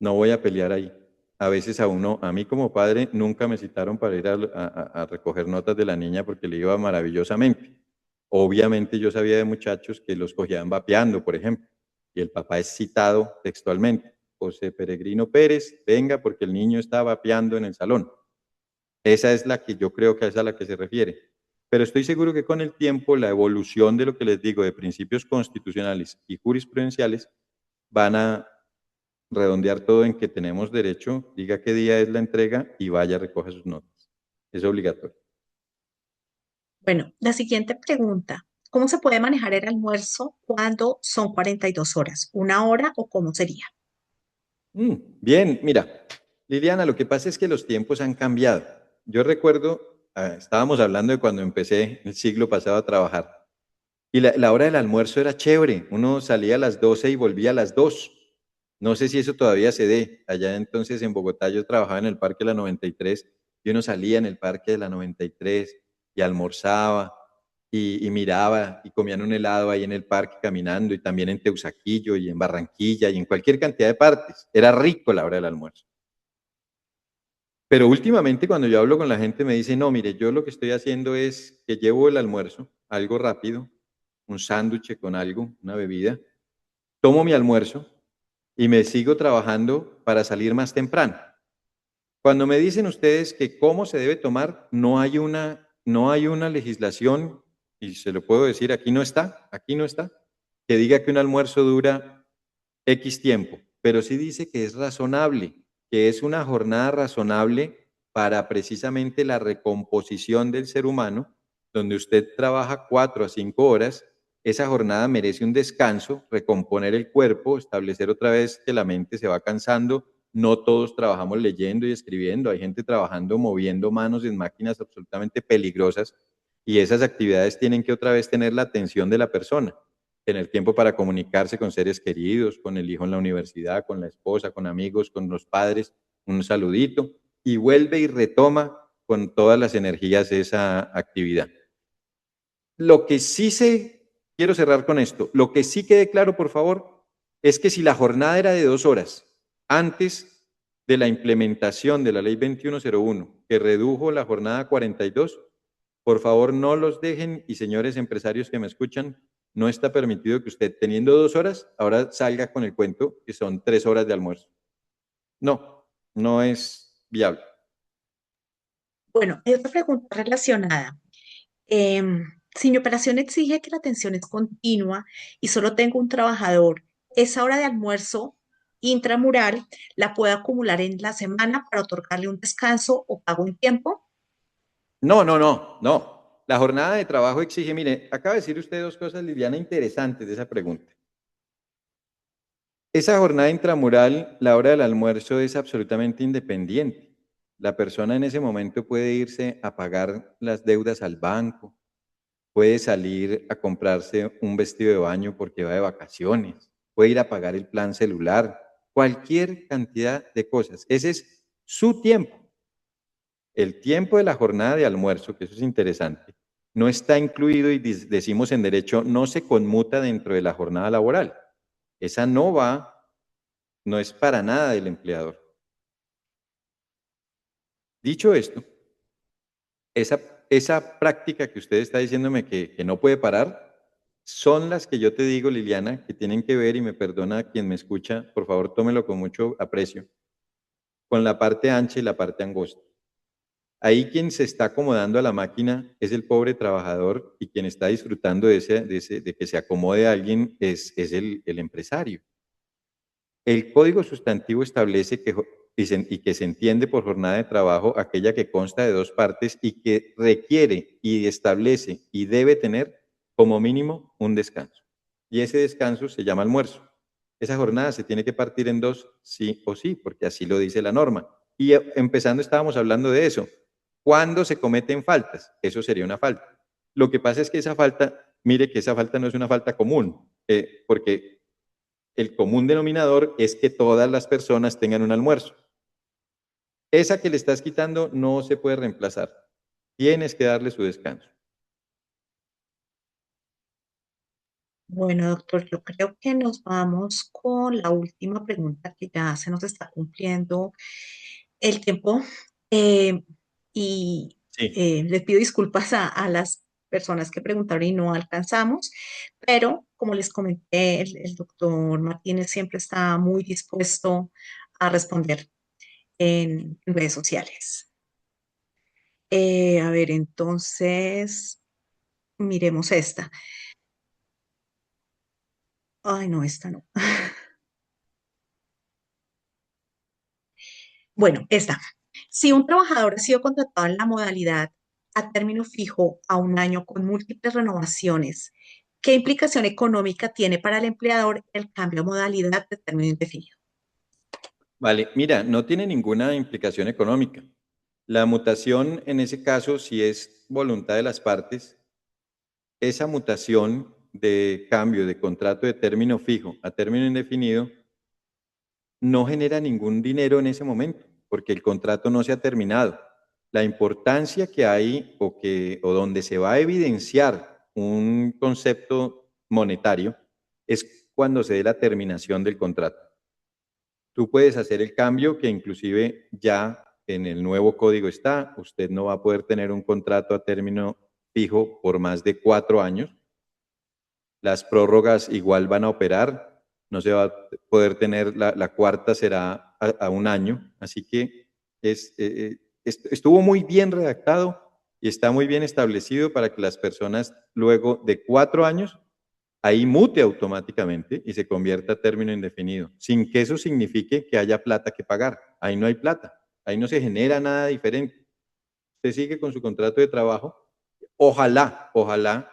No voy a pelear ahí. A veces a mí como padre, nunca me citaron para ir a recoger notas de la niña porque le iba maravillosamente. Obviamente yo sabía de muchachos que los cogían vapeando, por ejemplo, y el papá es citado textualmente. José Peregrino Pérez, venga porque el niño está vapeando en el salón. Esa es la que yo creo que es a la que se refiere. Pero estoy seguro que con el tiempo la evolución de lo que les digo, de principios constitucionales y jurisprudenciales, van a redondear todo en que tenemos derecho, diga qué día es la entrega y vaya, recoja sus notas. Es obligatorio. Bueno, la siguiente pregunta. ¿Cómo se puede manejar el almuerzo cuando son 42 horas? ¿Una hora o cómo sería? Bien, mira, Liliana, lo que pasa es que los tiempos han cambiado. Yo recuerdo, estábamos hablando de cuando empecé el siglo pasado a trabajar, y la hora del almuerzo era chévere. Uno salía a las 12 y volvía a las 2. No sé si eso todavía se dé. Allá entonces en Bogotá yo trabajaba en el Parque de la 93 y uno salía en el Parque de la 93 y almorzaba y miraba y comían un helado ahí en el parque caminando y también en Teusaquillo y en Barranquilla y en cualquier cantidad de partes. Era rico la hora del almuerzo. Pero últimamente cuando yo hablo con la gente me dice, no, mire, yo lo que estoy haciendo es que llevo el almuerzo, algo rápido, un sándwich con algo, una bebida, tomo mi almuerzo y me sigo trabajando para salir más temprano. Cuando me dicen ustedes que cómo se debe tomar, no hay una legislación, y se lo puedo decir, aquí no está, que diga que un almuerzo dura X tiempo, pero sí dice que es razonable, que es una jornada razonable para precisamente la recomposición del ser humano, donde usted trabaja 4 a 5 horas, esa jornada merece un descanso, recomponer el cuerpo, establecer otra vez que la mente se va cansando. No todos trabajamos leyendo y escribiendo, hay gente trabajando moviendo manos en máquinas absolutamente peligrosas y esas actividades tienen que otra vez tener la atención de la persona, tener tiempo para comunicarse con seres queridos, con el hijo en la universidad, con la esposa, con amigos, con los padres, un saludito, y vuelve y retoma con todas las energías esa actividad. Lo que sí quiero cerrar con esto, lo que sí quede claro, por favor, es que si la jornada era de 2 horas, antes de la implementación de la ley 2101, que redujo la jornada a 42, por favor no los dejen y señores empresarios que me escuchan, no está permitido que usted teniendo 2 horas, ahora salga con el cuento que son 3 horas de almuerzo. No, no es viable. Bueno, hay otra pregunta relacionada. Si mi operación exige que la atención es continua y solo tengo un trabajador, esa hora de almuerzo intramural la puedo acumular en la semana para otorgarle un descanso o pago en tiempo. No, no, no, no. La jornada de trabajo exige, mire, acaba de decir usted dos cosas, Liliana, interesantes de esa pregunta. Esa jornada intramural, la hora del almuerzo es absolutamente independiente. La persona en ese momento puede irse a pagar las deudas al banco, puede salir a comprarse un vestido de baño porque va de vacaciones, puede ir a pagar el plan celular, cualquier cantidad de cosas. Ese es su tiempo. El tiempo de la jornada de almuerzo, que eso es interesante, no está incluido y decimos en derecho, no se conmuta dentro de la jornada laboral. Esa no va, no es para nada del empleador. Dicho esto, esa, esa práctica que usted está diciéndome que no puede parar, son las que yo te digo, Liliana, que tienen que ver, y me perdona quien me escucha, por favor tómelo con mucho aprecio, con la parte ancha y la parte angosta. Ahí quien se está acomodando a la máquina es el pobre trabajador y quien está disfrutando de que se acomode a alguien es el empresario. El Código Sustantivo establece y que se entiende por jornada de trabajo aquella que consta de dos partes y que requiere y establece y debe tener como mínimo un descanso. Y ese descanso se llama almuerzo. Esa jornada se tiene que partir en dos, sí o sí, porque así lo dice la norma. Y empezando estábamos hablando de eso. ¿Cuándo se cometen faltas? Eso sería una falta. Lo que pasa es que esa falta, mire que esa falta no es una falta común, porque el común denominador es que todas las personas tengan un almuerzo. Esa que le estás quitando no se puede reemplazar. Tienes que darle su descanso. Bueno, doctor, yo creo que nos vamos con la última pregunta que ya se nos está cumpliendo el tiempo. Eh, y Sí. les pido disculpas a las personas que preguntaron y no alcanzamos, pero como les comenté, el doctor Martínez siempre está muy dispuesto a responder en redes sociales. A ver, entonces, miremos esta. Ay, no, esta no. Bueno, esta. Si un trabajador ha sido contratado en la modalidad a término fijo a un año con múltiples renovaciones, ¿qué implicación económica tiene para el empleador el cambio de modalidad de término indefinido? Vale, mira, no tiene ninguna implicación económica. La mutación en ese caso, si es voluntad de las partes, esa mutación de cambio de contrato de término fijo a término indefinido no genera ningún dinero en ese momento, porque el contrato no se ha terminado. La importancia que hay o donde se va a evidenciar un concepto monetario es cuando se dé la terminación del contrato. Tú puedes hacer el cambio que inclusive ya en el nuevo código está, usted no va a poder tener un contrato a término fijo por más de 4 años. Las prórrogas igual van a operar, no se va a poder tener, la cuarta será a un año, así que estuvo muy bien redactado y está muy bien establecido para que las personas luego de 4 años ahí mute automáticamente y se convierta a término indefinido, sin que eso signifique que haya plata que pagar. Ahí no hay plata, ahí no se genera nada diferente. Usted sigue con su contrato de trabajo. Ojalá,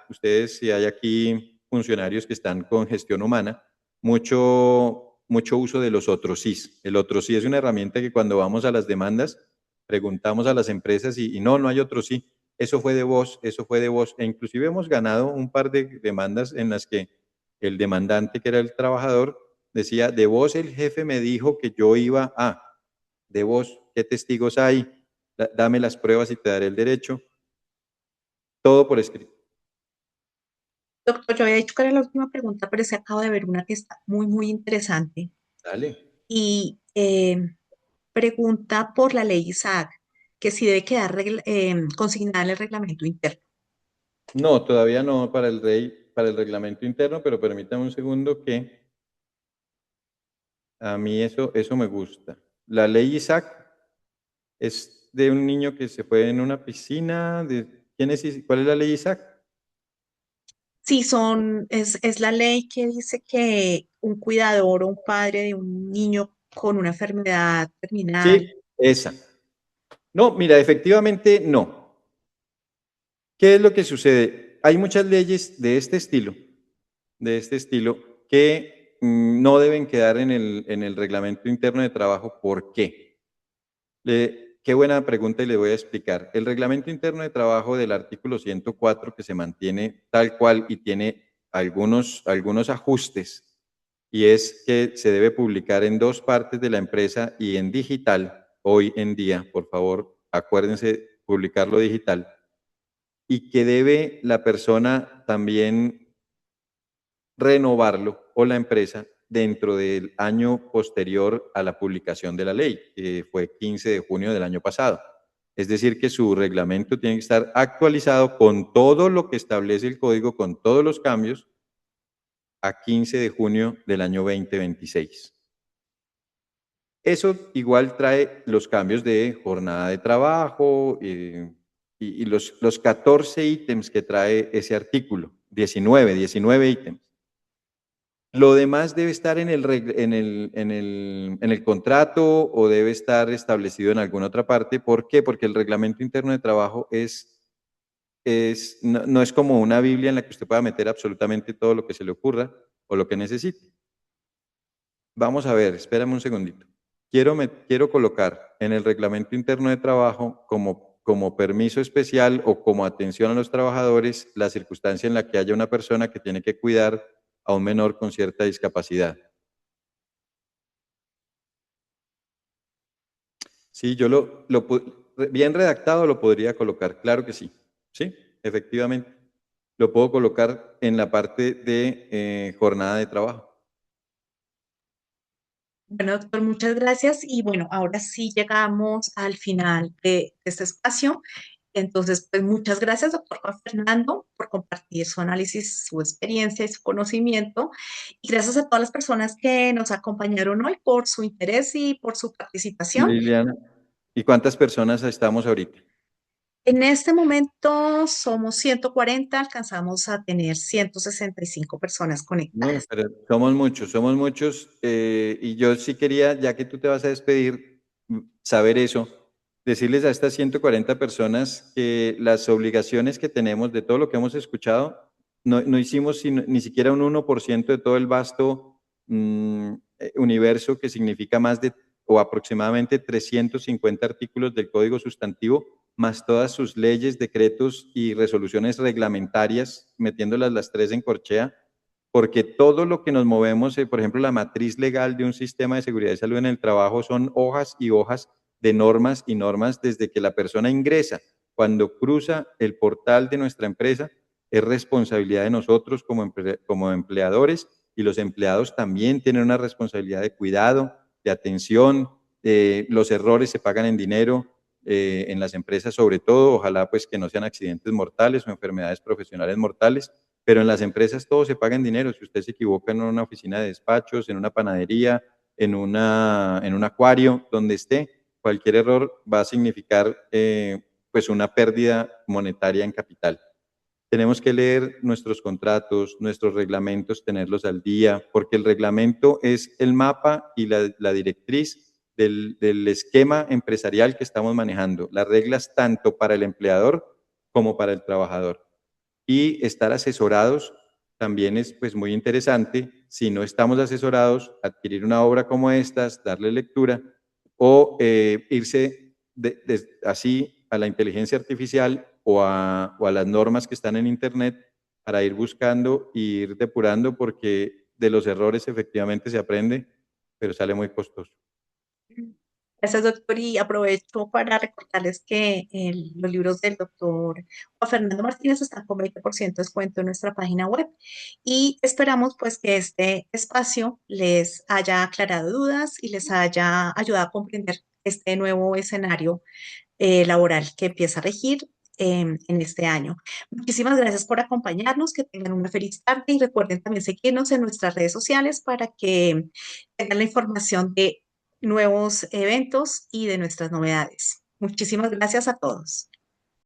ustedes, si hay aquí funcionarios que están con gestión humana, mucho uso de los otros sí. El otro sí es una herramienta que cuando vamos a las demandas, preguntamos a las empresas y no hay otro sí. Eso fue de vos, eso fue de vos. E inclusive hemos ganado un par de demandas en las que el demandante, que era el trabajador, decía, de vos el jefe me dijo que yo iba a, de vos, ¿qué testigos hay? Dame las pruebas y te daré el derecho. Todo por escrito. Doctor, yo había dicho que era la última pregunta, pero se acabo de ver una que está muy, muy interesante Dale. y pregunta por la ley ISAC, que si debe quedar consignada en el reglamento interno. No, todavía no para el rey, para el reglamento interno, pero permítame un segundo que a mí eso me gusta. La ley Isaac es de un niño que se fue en una piscina. ¿Cuál es la ley Isaac? Sí, es la ley que dice que un cuidador o un padre de un niño con una enfermedad terminal. Sí, esa. No, mira, efectivamente no. ¿Qué es lo que sucede? Hay muchas leyes de este estilo, que no deben quedar en el reglamento interno de trabajo. ¿Por qué? Qué buena pregunta y le voy a explicar. El reglamento interno de trabajo del artículo 104, que se mantiene tal cual y tiene algunos ajustes, y es que se debe publicar en dos partes de la empresa y en digital, hoy en día, por favor, acuérdense publicarlo digital, y que debe la persona también renovarlo o la empresa dentro del año posterior a la publicación de la ley, que fue 15 de junio del año pasado. Es decir, que su reglamento tiene que estar actualizado con todo lo que establece el código, con todos los cambios, a 15 de junio del año 2026. Eso igual trae los cambios de jornada de trabajo y los 14 ítems que trae ese artículo, 19 ítems. Lo demás debe estar en el contrato o debe estar establecido en alguna otra parte. ¿Por qué? Porque el reglamento interno de trabajo no es como una Biblia en la que usted pueda meter absolutamente todo lo que se le ocurra o lo que necesite. Vamos a ver, espérame un segundito. Quiero colocar en el reglamento interno de trabajo como permiso especial o como atención a los trabajadores la circunstancia en la que haya una persona que tiene que cuidar a un menor con cierta discapacidad. Sí, bien redactado lo podría colocar, claro que sí. Sí, efectivamente. Lo puedo colocar en la parte de jornada de trabajo. Bueno, doctor, muchas gracias. Y bueno, ahora sí llegamos al final de este espacio. Entonces, pues muchas gracias, doctor Juan Fernando, por compartir su análisis, su experiencia y su conocimiento. Y gracias a todas las personas que nos acompañaron hoy por su interés y por su participación. Liliana, ¿y cuántas personas estamos ahorita? En este momento somos 140, alcanzamos a tener 165 personas Bueno, conectadas. pero somos muchos, y yo sí quería, ya que tú te vas a despedir, saber eso, decirles a estas 140 personas que las obligaciones que tenemos de todo lo que hemos escuchado, no hicimos ni siquiera un 1% de todo el vasto universo que significa más de o aproximadamente 350 artículos del Código Sustantivo, más todas sus leyes, decretos y resoluciones reglamentarias, metiéndolas las tres en corchea, porque todo lo que nos movemos, por ejemplo, la matriz legal de un sistema de seguridad y salud en el trabajo son hojas y hojas de normas y normas desde que la persona ingresa. Cuando cruza el portal de nuestra empresa, es responsabilidad de nosotros como empleadores, y los empleados también tienen una responsabilidad de cuidado, de atención. Los errores se pagan en dinero, en las empresas sobre todo, ojalá pues que no sean accidentes mortales o enfermedades profesionales mortales, pero en las empresas todo se paga en dinero. Si usted se equivoca en una oficina de despachos, en una panadería, en un acuario, donde esté, cualquier error va a significar pues una pérdida monetaria en capital. Tenemos que leer nuestros contratos, nuestros reglamentos, tenerlos al día, porque el reglamento es el mapa y la directriz del esquema empresarial que estamos manejando, las reglas tanto para el empleador como para el trabajador. Y estar asesorados también es pues muy interesante. Si no estamos asesorados, adquirir una obra como estas, darle lectura o irse así a la inteligencia artificial o a las normas que están en Internet para ir buscando e ir depurando, porque de los errores efectivamente se aprende, pero sale muy costoso. Gracias, doctor. Y aprovecho para recordarles que los libros del doctor Juan Fernando Martínez están con 20% de descuento en nuestra página web. Y esperamos pues que este espacio les haya aclarado dudas y les haya ayudado a comprender este nuevo escenario laboral que empieza a regir en este año. Muchísimas gracias por acompañarnos, que tengan una feliz tarde y recuerden también seguirnos en nuestras redes sociales para que tengan la información de nuevos eventos y de nuestras novedades. Muchísimas gracias a todos.